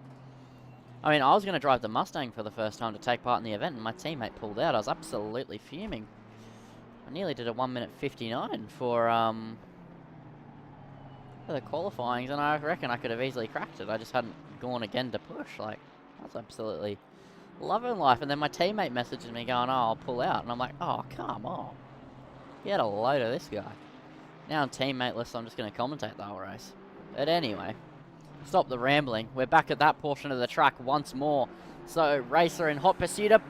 I mean, I was going to drive the Mustang for the first time to take part in the event, and my teammate pulled out. I was absolutely fuming. I nearly did a 1:59 for the qualifyings, and I reckon I could have easily cracked it. I just hadn't gone again to push. Like, I was absolutely loving life. And then my teammate messages me going, "Oh, I'll pull out," and I'm like, "Oh, come on, get a load of this guy." Now I'm teammateless, so I'm just going to commentate the whole race. But anyway, stop the rambling. We're back at that portion of the track once more. So, Racer in hot pursuit of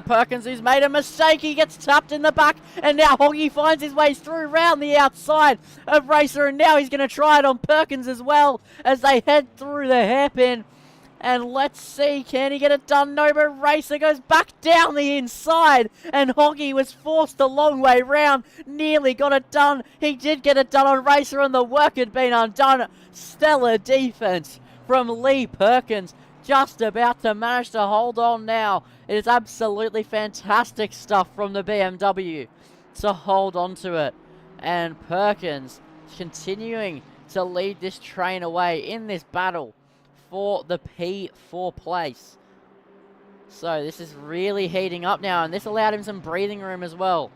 Perkins, who's made a mistake. He gets tapped in the back, and now Hoggy finds his way through round the outside of Racer, and now he's going to try it on Perkins as well as they head through the hairpin. And let's see, can he get it done? No, but Racer goes back down the inside, and Hoggy was forced a long way round. Nearly got it done. He did get it done on Racer, and the work had been undone. Stellar defense from Lee Perkins. Just about to manage to hold on now. It is absolutely fantastic stuff from the BMW to hold on to it. And Perkins continuing to lead this train away in this battle for the P4 place. So this is really heating up now, and this allowed him some breathing room as well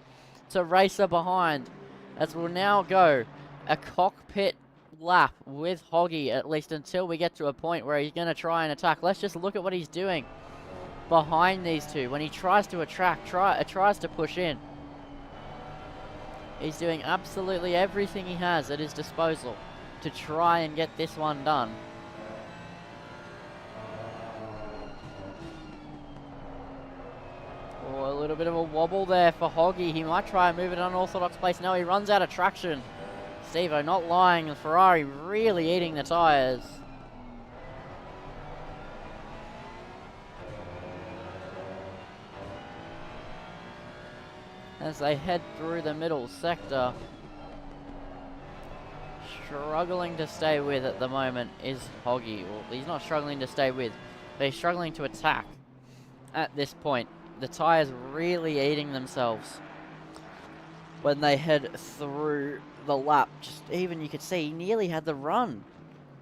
to Racer behind, as we'll now go a cockpit lap with Hoggy, at least until we get to a point where he's going to try and attack. Let's just look at what he's doing behind these two. When he tries to tries to push in, he's doing absolutely everything he has at his disposal to try and get this one done. Oh, a little bit of a wobble there for Hoggy. He might try and move it unorthodox place. No, he runs out of traction. Stevo not lying, the Ferrari really eating the tyres. As they head through the middle sector. Struggling to stay with at the moment is Hoggy. Well, he's not struggling to stay with, but he's struggling to attack at this point. The tyres really eating themselves when they head through the lap. Just even you could see he nearly had the run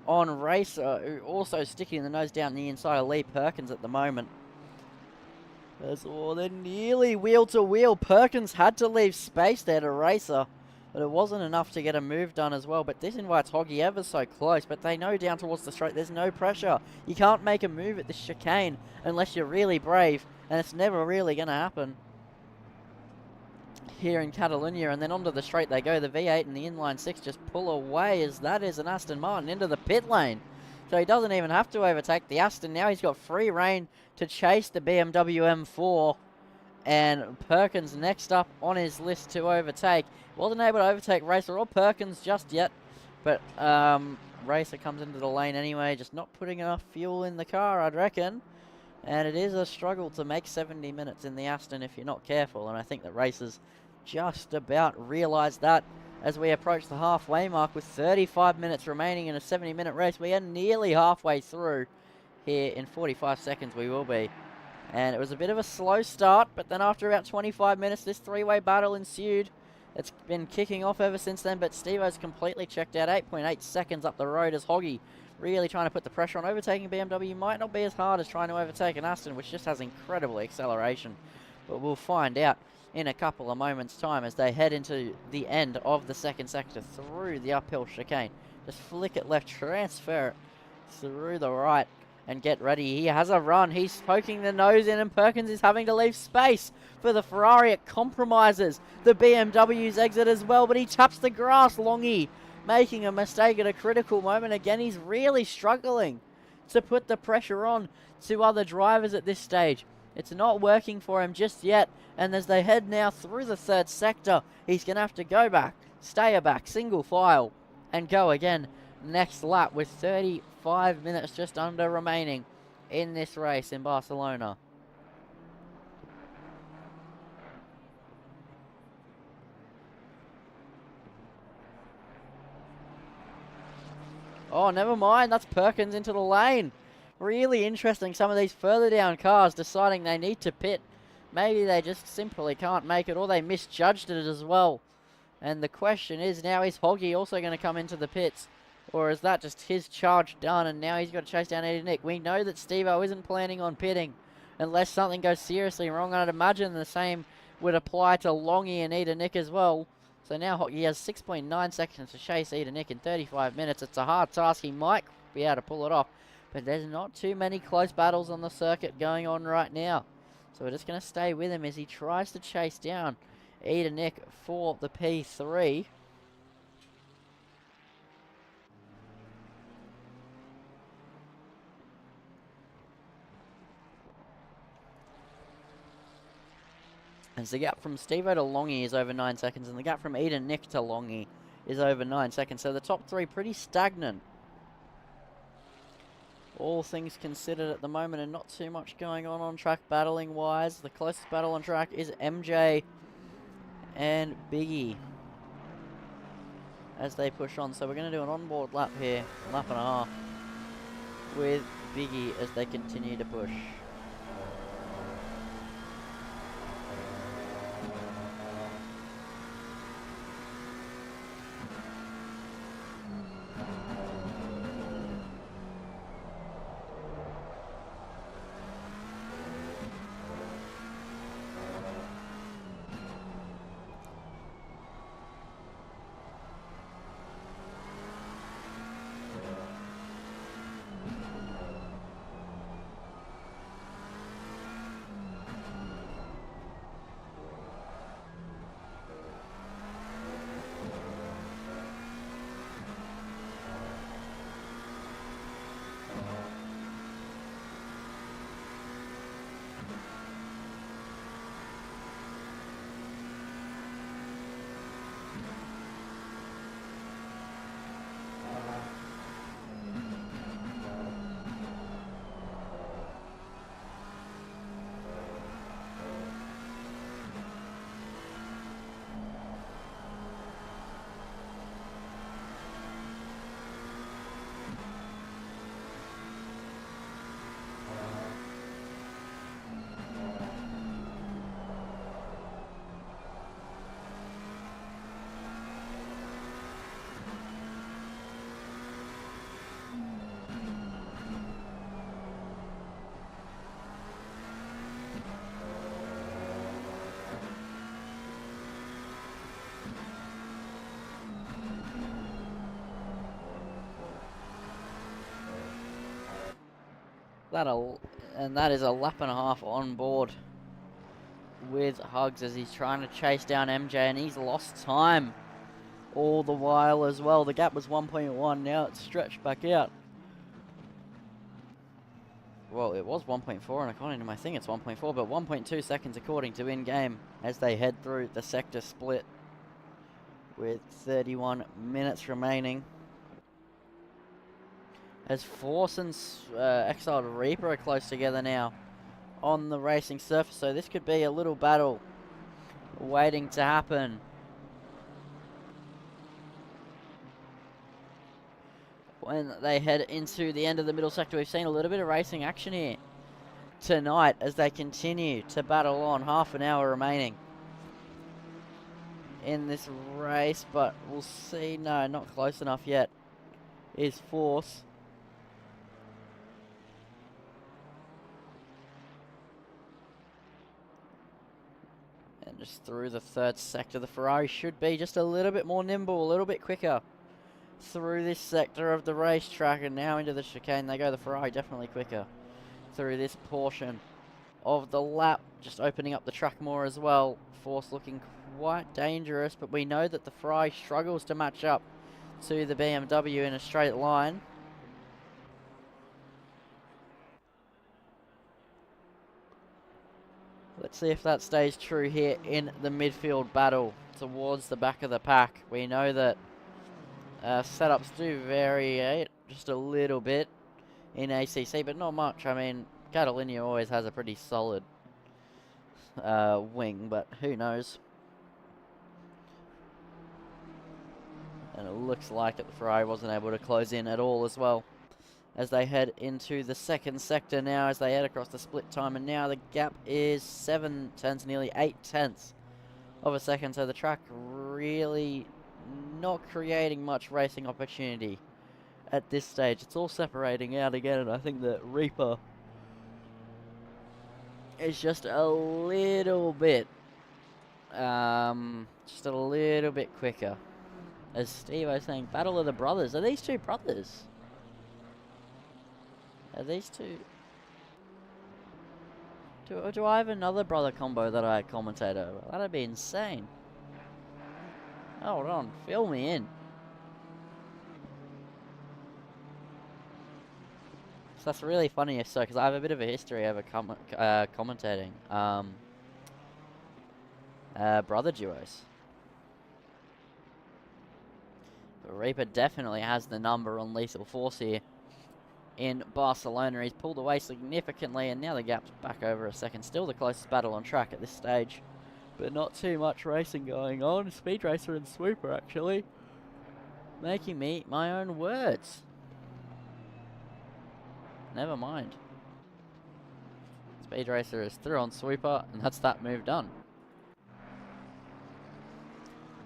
on Racer, who also sticking the nose down the inside of Lee Perkins at the moment. They're nearly wheel to wheel. Perkins had to leave space there to Racer, but it wasn't enough to get a move done as well. But this invites Hoggy ever so close, but they know down towards the straight there's no pressure. You can't make a move at this chicane unless you're really brave, and it's never really going to happen here in Catalonia. And then onto the straight they go. The V8 and the inline 6 just pull away, as that is an Aston Martin into the pit lane. So he doesn't even have to overtake the Aston. Now he's got free reign to chase the BMW M4. And Perkins next up on his list to overtake. Wasn't able to overtake Racer or Perkins just yet. But Racer comes into the lane anyway. Just not putting enough fuel in the car, I'd reckon. And it is a struggle to make 70 minutes in the Aston if you're not careful. And I think that Racer's just about realised that as we approach the halfway mark with 35 minutes remaining in a 70-minute race. We are nearly halfway through here. In 45 seconds we will be. And it was a bit of a slow start, but then after about 25 minutes, this three-way battle ensued. It's been kicking off ever since then, but Steve-O's completely checked out. 8.8 seconds up the road as Hoggy really trying to put the pressure on. Overtaking BMW might not be as hard as trying to overtake an Aston, which just has incredible acceleration. But we'll find out in a couple of moments' time as they head into the end of the second sector through the uphill chicane. Just flick it left, transfer it through the right, and get ready. He has a run. He's poking the nose in, and Perkins is having to leave space for the Ferrari. It compromises the BMW's exit as well, but he taps the grass. Longy making a mistake at a critical moment. Again, he's really struggling to put the pressure on to other drivers at this stage. It's not working for him just yet, and as they head now through the third sector, he's going to have to go back, stay back, single file, and go again next lap with 35 minutes just under remaining in this race in Barcelona. Oh, never mind. That's Perkins into the lane. Really interesting. Some of these further down cars deciding they need to pit. Maybe they just simply can't make it, or they misjudged it as well. And the question is now, is Hoggy also going to come into the pits? Or is that just his charge done and now he's got to chase down Eddie Nick? We know that Steve-O isn't planning on pitting unless something goes seriously wrong. I'd imagine the same would apply to Longy and Eda Nick as well. So now Hoggy has 6.9 seconds to chase Eda Nick in 35 minutes. It's a hard task. He might be able to pull it off, but there's not too many close battles on the circuit going on right now. So we're just going to stay with him as he tries to chase down Eda Nick for the P3. As the gap from Steve-O to Longy is over 9 seconds, and the gap from Eda Nick to Longy is over 9 seconds. So the top three pretty stagnant, all things considered at the moment, and not too much going on track battling wise. The closest battle on track is MJ and Biggie as they push on. So we're going to do an onboard lap here, lap and a half, with Biggie as they continue to push. That is a lap and a half on board with Hugs as he's trying to chase down MJ, and he's lost time all the while as well. The gap was 1.1, now it's stretched back out. Well, it was 1.4, and according to my thing it's 1.4, but 1.2 seconds according to in-game as they head through the sector split with 31 minutes remaining. As Force and Exiled Reaper are close together now on the racing surface, so this could be a little battle waiting to happen when they head into the end of the middle sector. We've seen a little bit of racing action here tonight as they continue to battle on. Half an hour remaining in this race, but we'll see. No, not close enough yet is Force. And just through the third sector, the Ferrari should be just a little bit more nimble, a little bit quicker through this sector of the racetrack, and now into the chicane they go. The Ferrari definitely quicker through this portion of the lap, just opening up the track more as well. Force looking quite dangerous, but we know that the Ferrari struggles to match up to the BMW in a straight line. Let's see if that stays true here in the midfield battle towards the back of the pack. We know that setups do vary just a little bit in ACC, but not much. I mean, Catalunya always has a pretty solid wing, but who knows? And it looks like that the Ferrari wasn't able to close in at all as well, as they head into the second sector now, as they head across the split time, and now the gap is 7 tenths, nearly 8 tenths of a second, so the track really not creating much racing opportunity at this stage. It's all separating out again, and I think that Reaper is just a little bit quicker. As Steve was saying, Battle of the Brothers. Are these two brothers? Are these two? Do I have another brother combo that I commentate over? That'd be insane. Hold on, fill me in. So that's really funny if so, because I have a bit of a history over commentating brother duos. But Reaper definitely has the number on Lethal Force here in Barcelona. He's pulled away significantly, and now the gap's back over a second. Still the closest battle on track at this stage, but not too much racing going on. Speed Racer and Swooper actually making me eat my own words. Never mind. Speed Racer is through on Swooper, and that's that move done.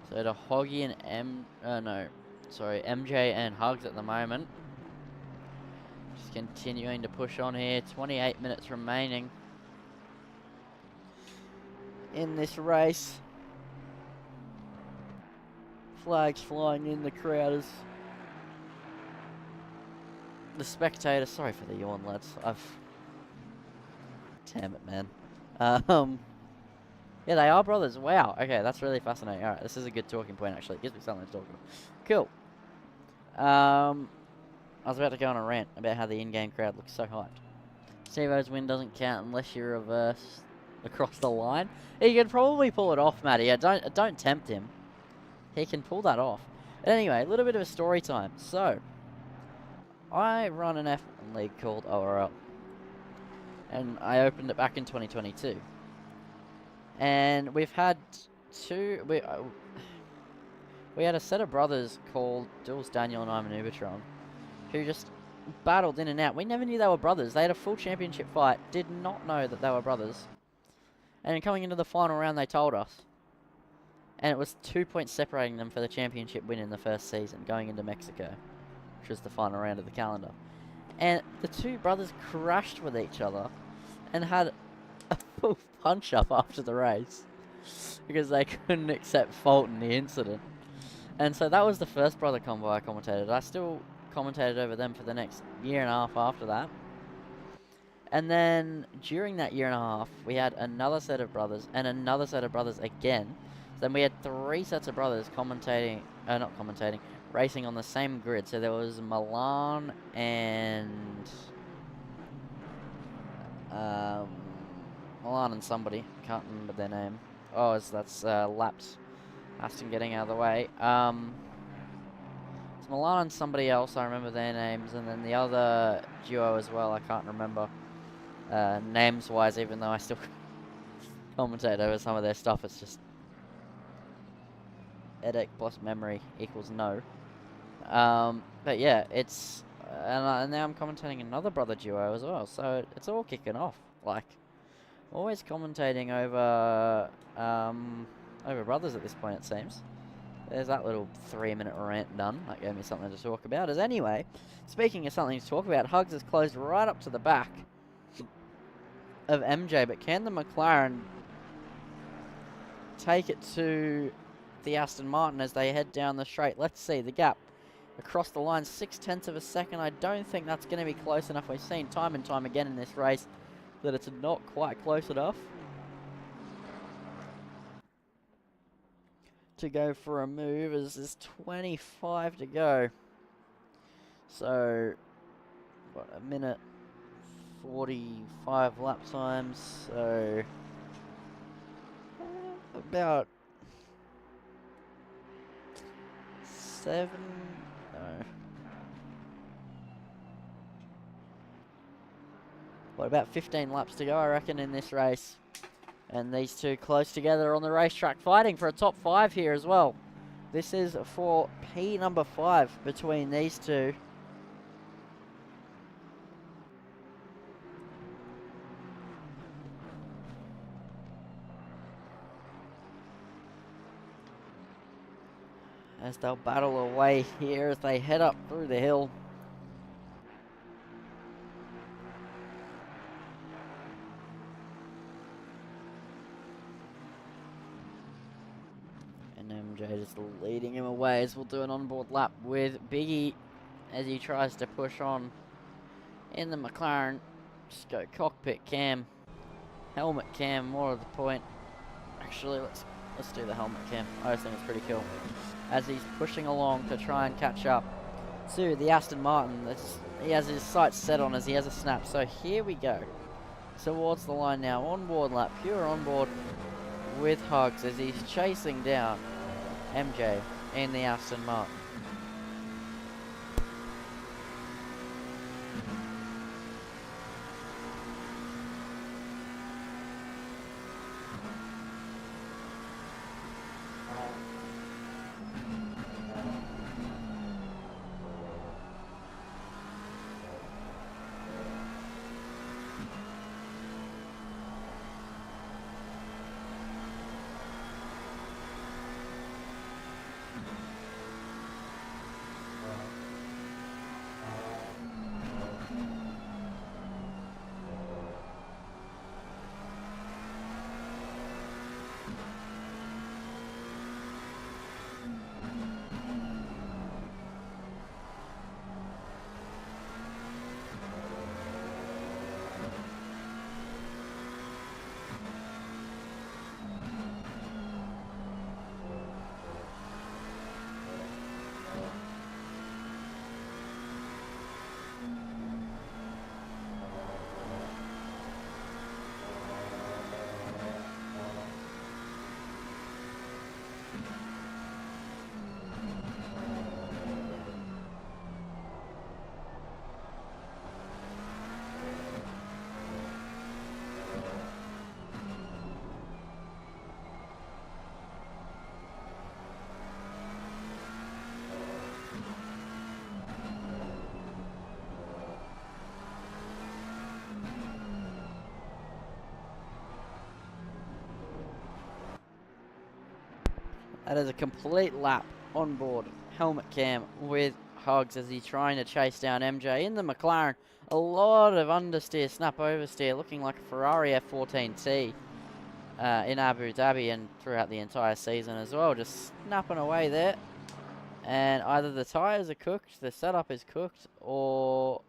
So to Hoggy and MJ and Hugs at the moment. Just continuing to push on here. 28 minutes remaining in this race. Flags flying in the crowd as the spectators. Sorry for the yawn, lads. Damn it, man. Yeah, they are brothers. Wow. Okay, that's really fascinating. Alright, this is a good talking point, actually. It gives me something to talk about. Cool. I was about to go on a rant about how the in-game crowd looks so hyped. Steve-O's win doesn't count unless you reverse across the line. He can probably pull it off, Matty. Don't tempt him. He can pull that off. But anyway, a little bit of a story time. So, I run an F1 league called ORL. And I opened it back in 2022. And we've had we had a set of brothers called Jules Daniel and Ivan Ubertron, who just battled in and out. We never knew they were brothers. They had a full championship fight, did not know that they were brothers. And then coming into the final round, they told us. And it was 2 points separating them for the championship win in the first season, going into Mexico, which was the final round of the calendar. And the two brothers crashed with each other and had a full punch-up after the race because they couldn't accept fault in the incident. And so that was the first brother combo I commentated. I still commentated over them for the next year and a half after that. And then during that year and a half, we had another set of brothers and another set of brothers again. Then we had 3 sets of brothers racing on the same grid. So there was Milan and somebody. Can't remember their name. Oh, that's Laps. Aston getting out of the way. It's Milan and somebody else. I remember their names. And then the other duo as well. I can't remember names-wise, even though I still commentate over some of their stuff. It's just headache plus memory equals no. But yeah, it's and now I'm commentating another brother duo as well, so it's all kicking off. Like, always commentating over over brothers at this point, it seems. There's that little 3-minute rant done. That gave me something to talk about. As anyway, speaking of something to talk about, Hugs is closed right up to the back of MJ, but can the McLaren take it to the Aston Martin as they head down the straight? Let's see the gap across the line, 0.6 of a second. I don't think that's going to be close enough. We've seen time and time again in this race that it's not quite close enough to go for a move, as there's 25 to go. So, what, a minute 45 lap times, so about 7, no. What, about 15 laps to go, I reckon, in this race. And these two close together on the racetrack, fighting for a top 5 here as well. This is for P number 5 between these two. As they'll battle away here as they head up through the hill. MJ just leading him away, as we'll do an onboard lap with Biggie as he tries to push on in the McLaren. Just go cockpit cam, helmet cam, more of the point. Actually, let's do the helmet cam. I just think it's pretty cool. As he's pushing along to try and catch up to the Aston Martin that he has his sights set on as he has a snap. So here we go. Towards the line now, onboard lap, pure onboard with Hugs as he's chasing down MJ in the Aston Martin. That is a complete lap on board. Helmet cam with Hugs as he's trying to chase down MJ in the McLaren. A lot of understeer, snap oversteer, looking like a Ferrari F14T in Abu Dhabi and throughout the entire season as well. Just snapping away there. And either the tyres are cooked, the setup is cooked, or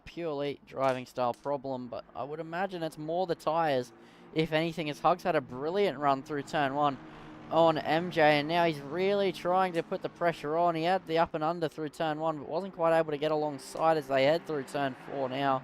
purely driving style problem. But I would imagine it's more the tyres, if anything, as Hugs had a brilliant run through turn 1 on MJ, and now he's really trying to put the pressure on. He had the up and under through turn 1, but wasn't quite able to get alongside as they head through turn 4 now.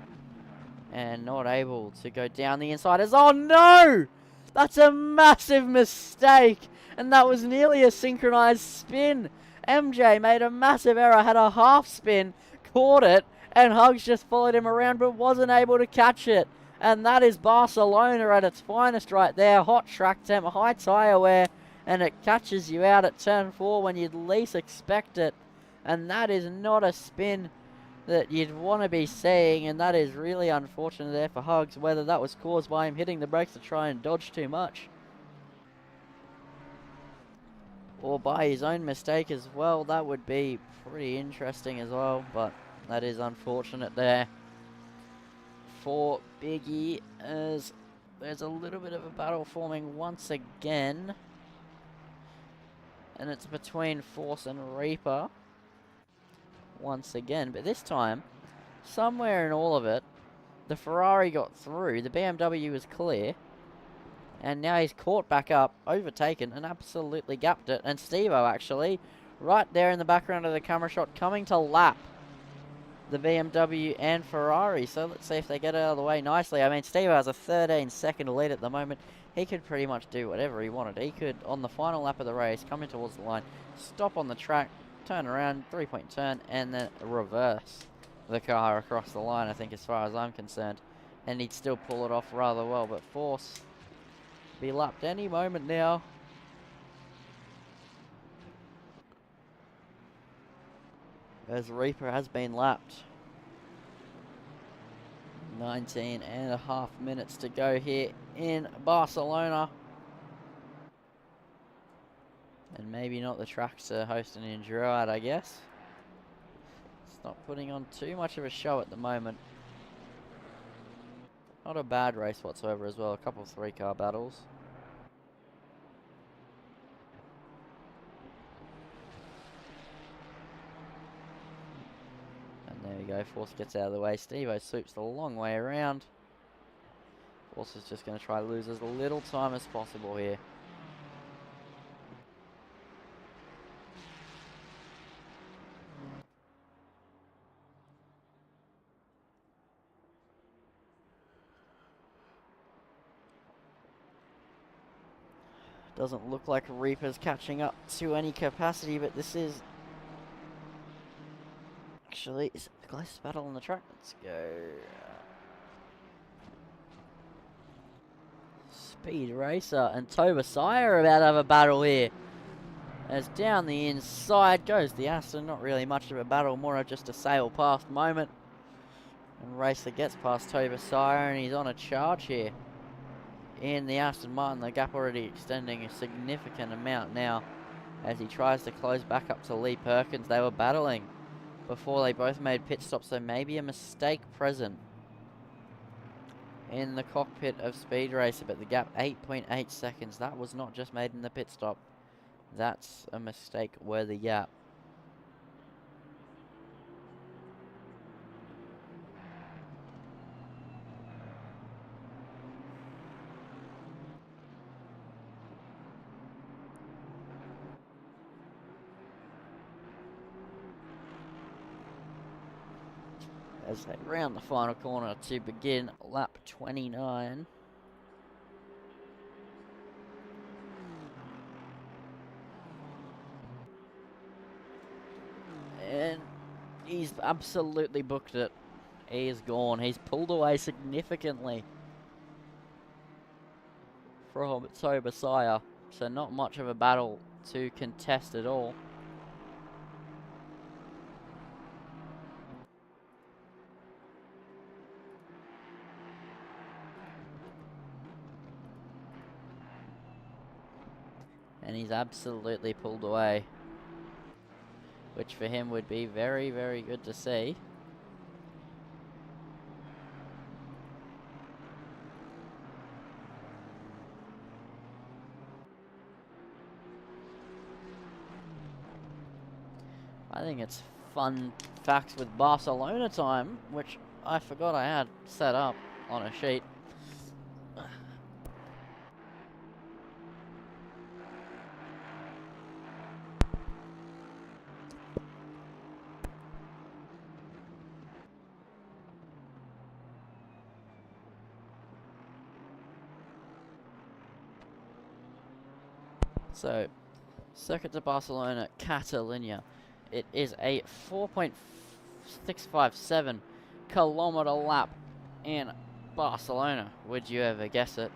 And not able to go down the inside as, oh no! That's a massive mistake! And that was nearly a synchronized spin. MJ made a massive error, had a half spin, caught it, and Hugs just followed him around but wasn't able to catch it. And that is Barcelona at its finest right there. Hot track temp, high tyre wear, and it catches you out at turn 4 when you'd least expect it. And that is not a spin that you'd want to be seeing, and that is really unfortunate there for Hugs, whether that was caused by him hitting the brakes to try and dodge too much, or by his own mistake as well. That would be pretty interesting as well, but that is unfortunate there for Biggie, as there's a little bit of a battle forming once again, and it's between Force and Reaper once again, but this time, somewhere in all of it, the Ferrari got through, the BMW was clear, and now he's caught back up, overtaken, and absolutely gapped it. And Steve-O actually, right there in the background of the camera shot, coming to lap the BMW and Ferrari. So let's see if they get out of the way nicely. I mean, Steve-O has a 13-second lead at the moment. He could pretty much do whatever he wanted. He could, on the final lap of the race, come in towards the line, stop on the track, turn around, three-point turn, and then reverse the car across the line, I think, as far as I'm concerned. And he'd still pull it off rather well, but Force be lapped any moment now. As Reaper has been lapped. 19.5 minutes to go here in Barcelona. And maybe not the track to host an enduro at, I guess. It's not putting on too much of a show at the moment. Not a bad race whatsoever as well. A couple of three-car battles. And there we go. Force gets out of the way. Steve-O swoops the long way around. Force is just going to try to lose as little time as possible here. Doesn't look like Reaper's catching up to any capacity, but this is actually the closest battle on the track. Let's go. Speed Racer and Tobasai are about to have a battle here. As down the inside goes the Aston. Not really much of a battle, more of just a sail past moment. And Racer gets past Tobasai, and he's on a charge here in the Aston Martin. The gap already extending a significant amount now as he tries to close back up to Lee Perkins. They were battling before they both made pit stops, so maybe a mistake present in the cockpit of Speed Racer, but the gap 8.8 seconds. That was not just made in the pit stop. That's a mistake worthy gap. As they round the final corner to begin lap 29. And he's absolutely booked it. He is gone. He's pulled away significantly from Tobasai. So not much of a battle to contest at all. And he's absolutely pulled away, which for him would be very, very good to see. I think it's fun facts with Barcelona time, which I forgot I had set up on a sheet. So, Circuit de Barcelona, Catalunya. It is a 4.657 kilometer lap in Barcelona. Would you ever guess it?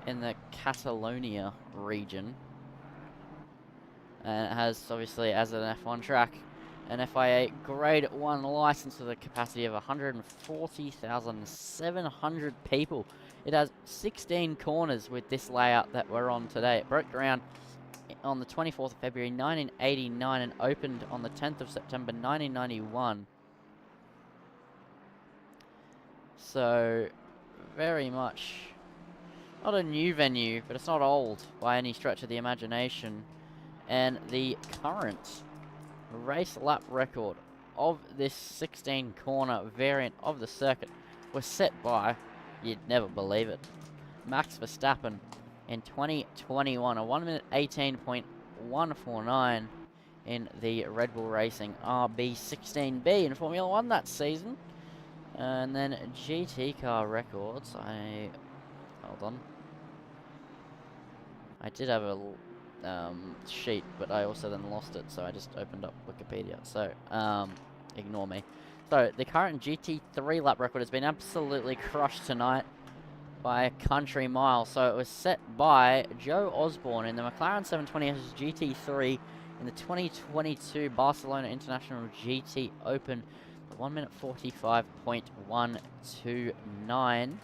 In the Catalonia region. And it has, obviously, as an F1 track, an FIA Grade 1 license with a capacity of 140,700 people. It has 16 corners with this layout that we're on today. It broke ground on the 24th of February 1989 and opened on the 10th of September 1991. So, very much not a new venue, but it's not old by any stretch of the imagination. And the current race lap record of this 16 corner variant of the circuit was set by, you'd never believe it, Max Verstappen in 2021, a 1 minute 18.149 in the Red Bull Racing RB16B in Formula 1 that season. And then GT car records, hold on. I did have a sheet, but I also then lost it, so I just opened up Wikipedia. So, ignore me. So, the current GT3 lap record has been absolutely crushed tonight by a country mile. So, it was set by Joe Osborne in the McLaren 720S GT3 in the 2022 Barcelona International GT Open. 1 minute 45.129.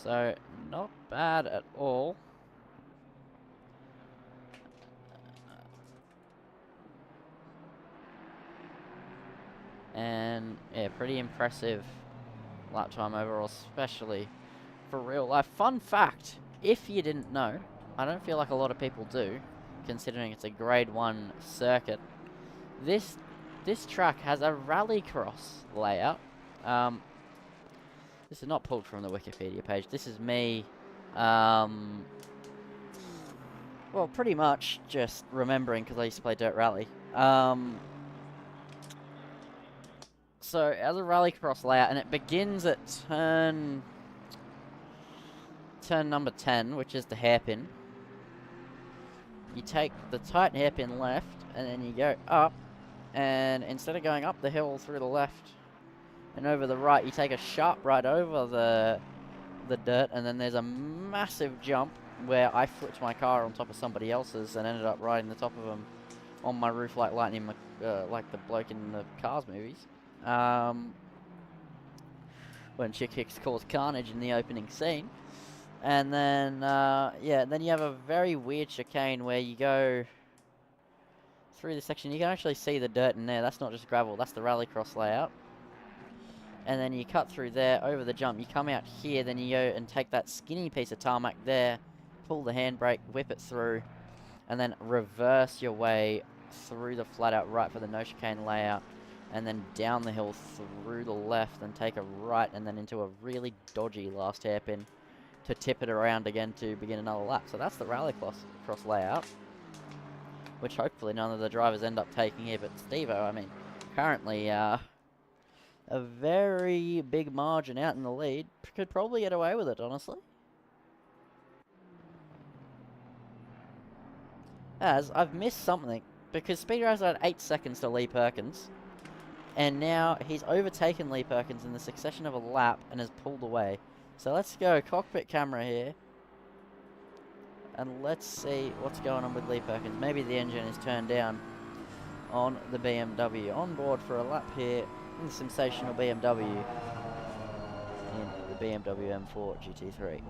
So, not bad at all. And, yeah, pretty impressive lap time overall, especially for real life. Fun fact, if you didn't know, I don't feel like a lot of people do, considering it's a Grade 1 circuit. This track has a rallycross layout. This is not pulled from the Wikipedia page. This is me, well, pretty much just remembering because I used to play Dirt Rally. So, it has a rallycross layout, and it begins at turn number 10, which is the hairpin. You take the tight hairpin left, and then you go up, and instead of going up the hill through the left and over the right, you take a sharp right over the dirt, and then there's a massive jump where I flipped my car on top of somebody else's and ended up riding the top of them on my roof like lightning, like the bloke in the Cars movies. When Chick Hicks caused carnage in the opening scene. And then, yeah, then you have a very weird chicane where you go through the section. You can actually see the dirt in there. That's not just gravel, that's the rallycross layout. And then you cut through there, over the jump. You come out here, then you go and take that skinny piece of tarmac there, pull the handbrake, whip it through, and then reverse your way through the flat out right for the no chicane layout, and then down the hill through the left, and take a right, and then into a really dodgy last hairpin to tip it around again to begin another lap. So that's the rallycross layout, which hopefully none of the drivers end up taking here. But Steve-O, I mean, currently a very big margin out in the lead. Could probably get away with it, honestly. As I've missed something, because Speed Racer had 8 seconds to Lee Perkins, and now he's overtaken Lee Perkins in the succession of a lap and has pulled away. So let's go cockpit camera here, and let's see what's going on with Lee Perkins. Maybe the engine is turned down on the BMW. On board for a lap here in the sensational BMW in the BMW M4 GT3.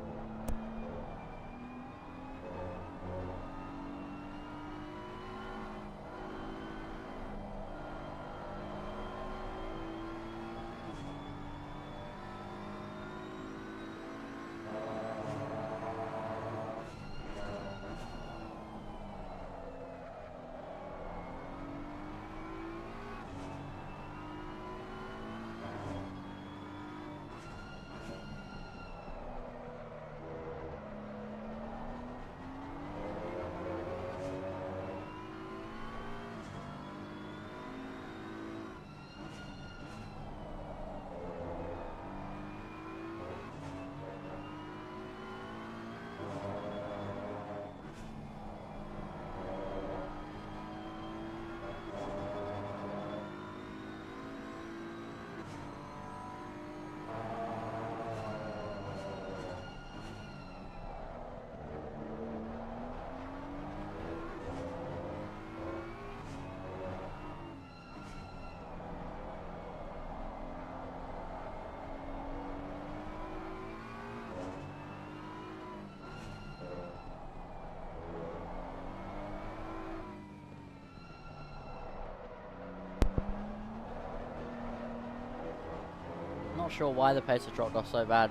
Not sure why the pace has dropped off so bad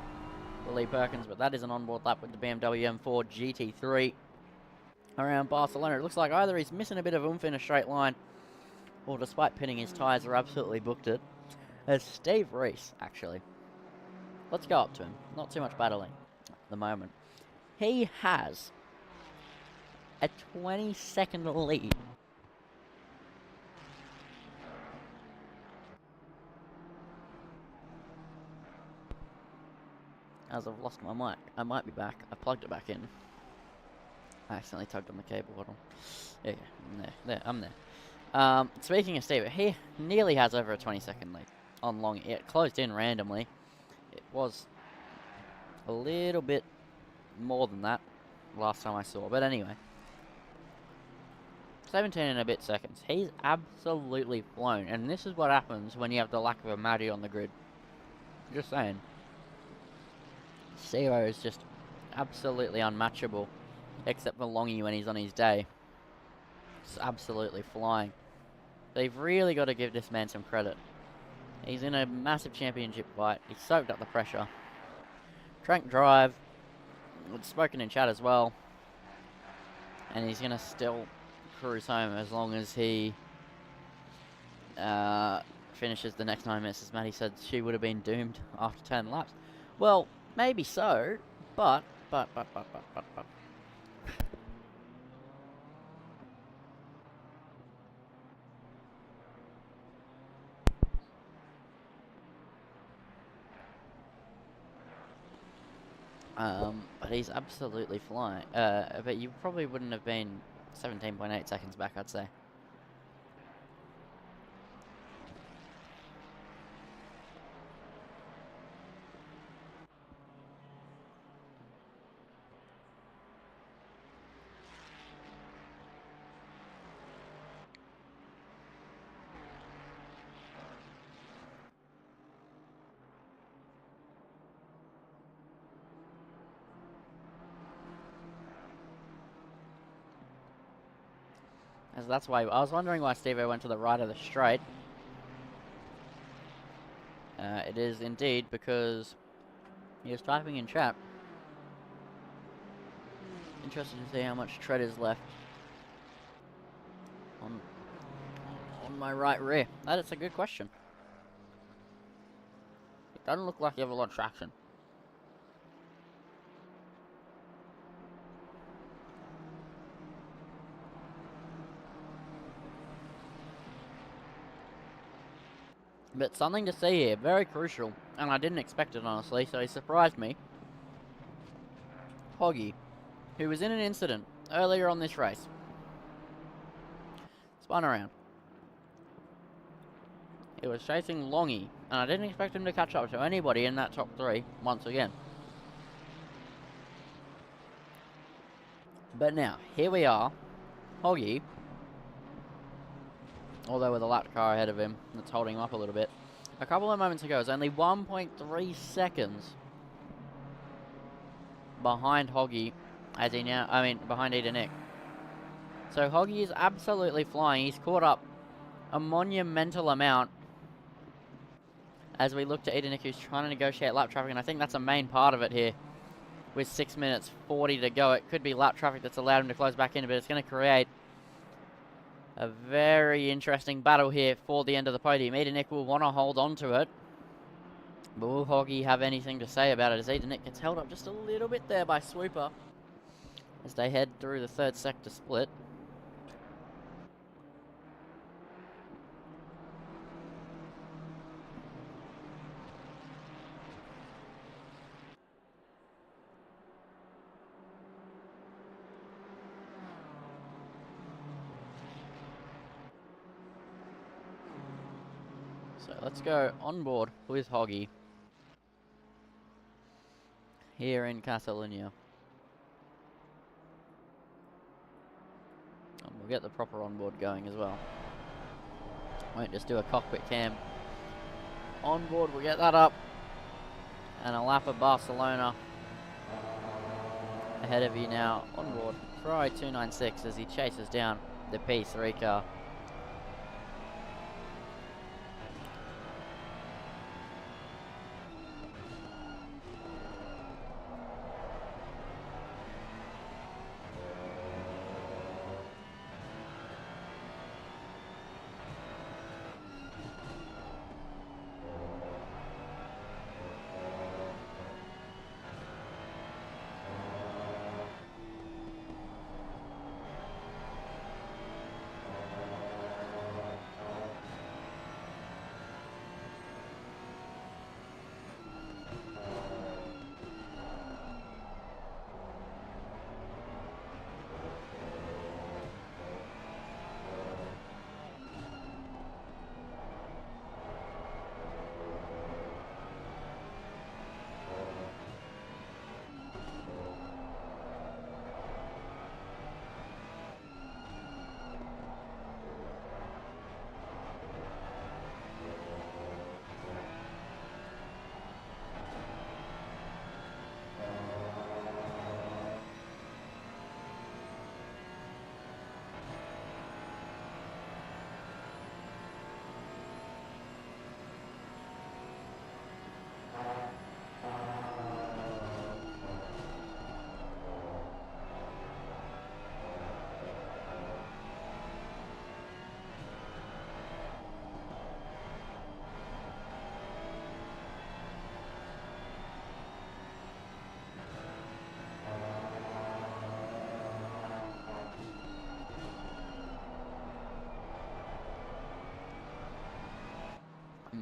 for Lee Perkins, but that is an onboard lap with the BMW M4 GT3 around Barcelona. It looks like either he's missing a bit of oomph in a straight line, or despite pinning his tyres, are absolutely booked it. As Steve Reese, actually. Let's go up to him. Not too much battling at the moment. He has a 20-second lead. As I've lost my mic, I might be back. I plugged it back in. I accidentally tugged on the cable. Hold on. Yeah, I'm there. Speaking of Steve, he nearly has over a 20-second lead on long. It closed in randomly. It was a little bit more than that last time I saw, but anyway. 17 and a bit seconds. He's absolutely flown, and this is what happens when you have the lack of a Matty on the grid. Just saying. Zero is just absolutely unmatchable, except for Longy when he's on his day. It's absolutely flying. They've really got to give this man some credit. He's in a massive championship fight. He's soaked up the pressure. Trank drive. It's spoken in chat as well. And he's going to still cruise home as long as he finishes the next 9 minutes. As Matty said, she would have been doomed after 10 laps. Well, maybe so, but. But he's absolutely flying. But you probably wouldn't have been 17.8 seconds back, I'd say. As that's why I was wondering why Steve-O went to the right of the straight. It is indeed because he was typing in chat. Interested to see how much tread is left on my right rear. That is a good question. It doesn't look like you have a lot of traction. But something to see here, very crucial, and I didn't expect it honestly, so he surprised me. Hoggy, who was in an incident earlier on this race, spun around. He was chasing Longy, and I didn't expect him to catch up to anybody in that top 3 once again. But now, here we are, Hoggy, although with a lap car ahead of him, that's holding him up a little bit. A couple of moments ago, it was only 1.3 seconds behind Hoggy, behind Eda Nick. So Hoggy is absolutely flying. He's caught up a monumental amount as we look to Eda Nick, who's trying to negotiate lap traffic, and I think that's a main part of it here. With 6 minutes 40 to go, it could be lap traffic that's allowed him to close back in, but it's going to create a very interesting battle here for the end of the podium. Eda Nick will want to hold on to it. But will Hoggy have anything to say about it as Eda Nick gets held up just a little bit there by Swooper as they head through the 3rd sector split. So let's go on board with Hoggy here in Catalonia. And we'll get the proper onboard going as well. Won't just do a cockpit cam. Onboard, we'll get that up. And a lap of Barcelona ahead of you now. Onboard, Ferrari 296 as he chases down the P3 car.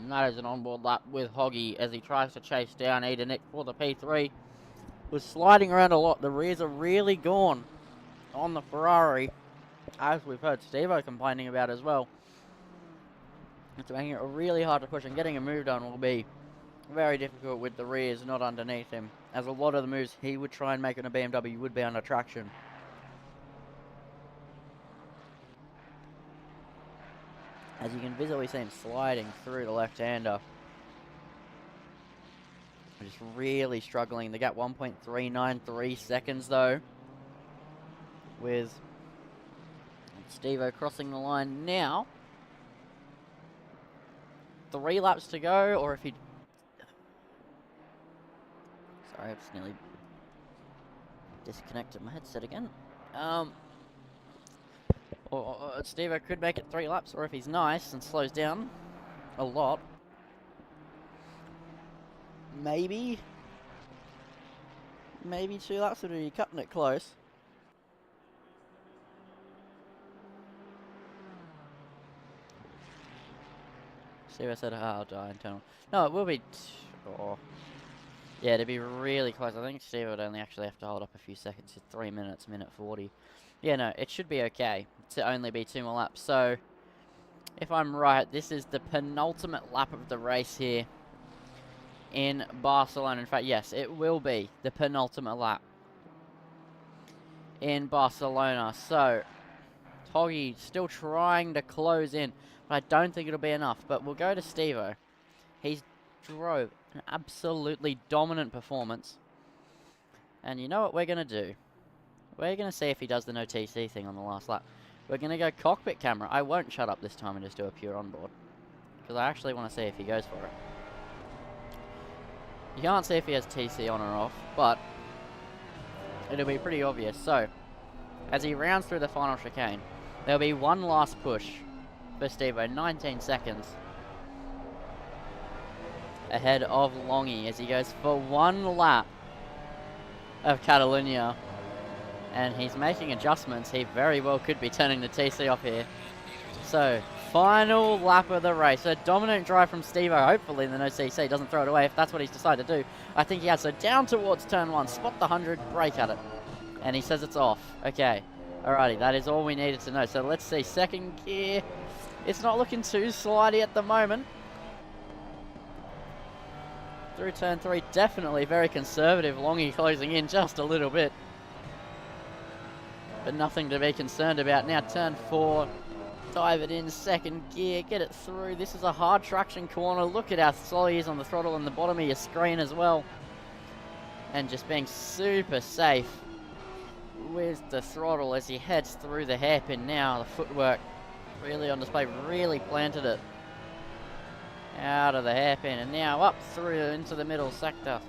And that is an onboard lap with Hoggy as he tries to chase down Eda Nick for the P3. Was sliding around a lot. The rears are really gone on the Ferrari, as we've heard Steve-O complaining about as well. It's making it really hard to push, and getting a move done will be very difficult with the rears not underneath him, as a lot of the moves he would try and make in a BMW would be under traction. As you can visibly see him sliding through the left-hander. Just really struggling. The gap 1.393 seconds though, with Steve-O crossing the line now. 3 laps to go, or if he... Sorry, I've just nearly disconnected my headset again. Or Steve-O could make it 3 laps, or if he's nice and slows down a lot, maybe 2 laps would be cutting it close. Steve-O said, I'll die internal. No, it will be... Yeah, to be really close. I think Steve would only actually have to hold up a few seconds to 3 minutes, minute 40. Yeah, no, it should be okay to only be 2 more laps. So, if I'm right, this is the penultimate lap of the race here in Barcelona. In fact, yes, it will be the penultimate lap in Barcelona. So, Hoggy still trying to close in, but I don't think it'll be enough. But we'll go to Steve-O. He's drove an absolutely dominant performance. And you know what we're going to do? We're going to see if he does the no TC thing on the last lap. We're going to go cockpit camera. I won't shut up this time and just do a pure onboard, because I actually want to see if he goes for it. You can't see if he has TC on or off, but it'll be pretty obvious. So, as he rounds through the final chicane, there'll be one last push for Steve-O, 19 seconds ahead of Longy as he goes for 1 lap of Catalunya. And he's making adjustments. He very well could be turning the TC off here. So, final lap of the race. A dominant drive from Steve-O. Hopefully the no CC doesn't throw it away if that's what he's decided to do. I think he has. So down towards turn 1. Spot the 100. Brake at it. And he says it's off. Okay. Alrighty. That is all we needed to know. So let's see. Second gear. It's not looking too slidey at the moment. Through turn 3. Definitely very conservative. Longy closing in just a little bit, but nothing to be concerned about. Now turn 4, dive it in, second gear, get it through. This is a hard traction corner. Look at how slow he is on the throttle on the bottom of your screen as well. And just being super safe with the throttle as he heads through the hairpin now. The footwork really on display, really planted it out of the hairpin. And now up through into the middle sector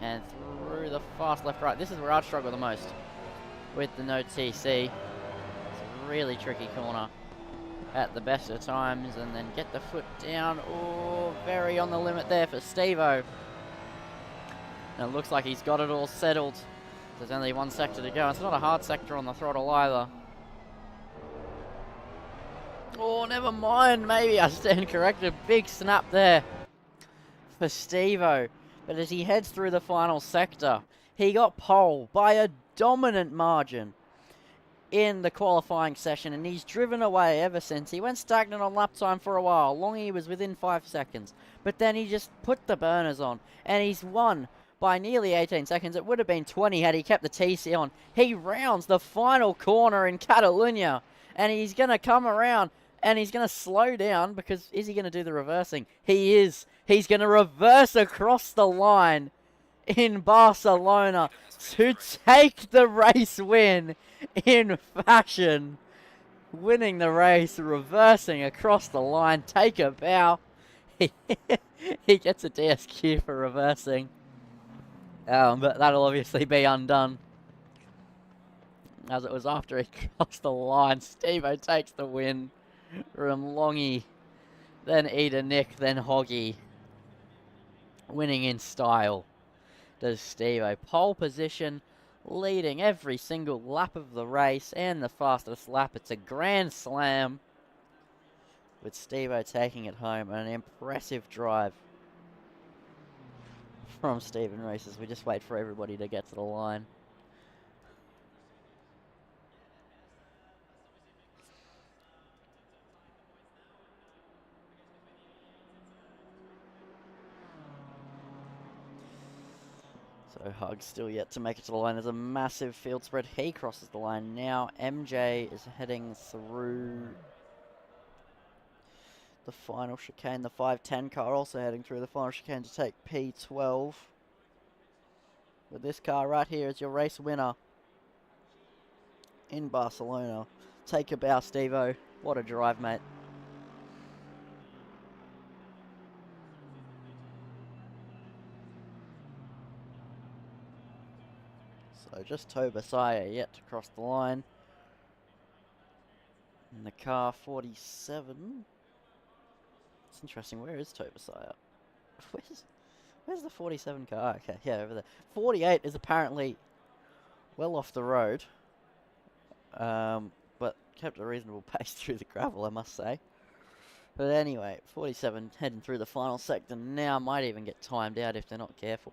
and through the fast left right. This is where I'd struggle the most with the no TC. It's a really tricky corner at the best of times, and then get the foot down. Oh, very on the limit there for Steve-O. And it looks like he's got it all settled. There's only 1 sector to go. It's not a hard sector on the throttle either. Oh, never mind. Maybe I stand corrected. Big snap there for Steve-O. But as he heads through the final sector, he got pole by a dominant margin in the qualifying session, and he's driven away ever since. He went stagnant on lap time for a while. Longy was within 5 seconds, but then he just put the burners on, and he's won by nearly 18 seconds. It would have been 20 had he kept the TC on. He rounds the final corner in Catalunya, and he's going to come around, and he's going to slow down, because is he going to do the reversing? He is. He's going to reverse across the line in Barcelona to take the race win in fashion. Winning the race, reversing across the line, take a bow. He gets a DSQ for reversing. But that'll obviously be undone, as it was after he crossed the line. Steve-O takes the win from Longy, then Eda Nick, then Hoggy. Winning in style does Steve-O. Pole position, leading every single lap of the race, and the fastest lap. It's a grand slam with Steve-O taking it home. An impressive drive from Stephen Reese as we just wait for everybody to get to the line. So Hug's still yet to make it to the line. There's a massive field spread. He crosses the line now. MJ is heading through the final chicane. The 510 car also heading through the final chicane to take P12. But this car right here is your race winner in Barcelona. Take a bow, Steve-O. What a drive, mate. So just Tobasaya yet to cross the line. In the car 47. It's interesting. Where is Tobasaya? Where's the 47 car? Okay, yeah, over there. 48 is apparently well off the road. But kept a reasonable pace through the gravel, I must say. But anyway, 47 heading through the final sector now. Might even get timed out if they're not careful.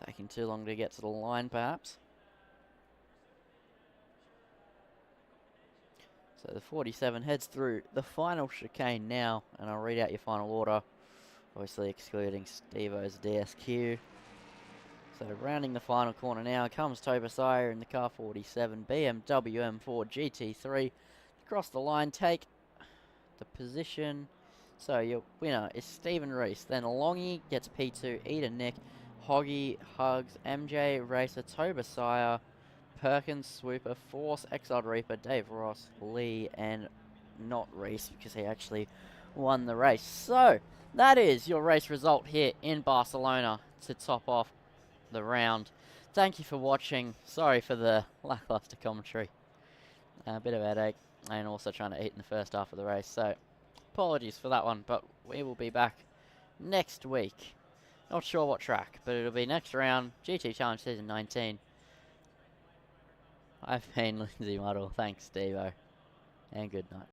Taking too long to get to the line, perhaps. So the 47 heads through the final chicane now, and I'll read out your final order. Obviously excluding Steve-O's DSQ. So rounding the final corner now comes Tobasaya in the car 47 BMW M4 GT3. Across the line, take the position. So your winner is Stephen Reese. Then Longy gets P2, Eden Nick, Hoggy, Hugs, MJ, Racer, Tobasaya, Perkins, Swooper, Force, Exiled Reaper, Dave Ross, Lee, and not Reese because he actually won the race. So that is your race result here in Barcelona to top off the round. Thank you for watching. Sorry for the lackluster commentary. A bit of a headache and also trying to eat in the first half of the race. So apologies for that one, but we will be back next week. Not sure what track, but it'll be next round, GT Challenge Season 19. I've been Lindsay Muddle. Thanks, Steve-O. And good night.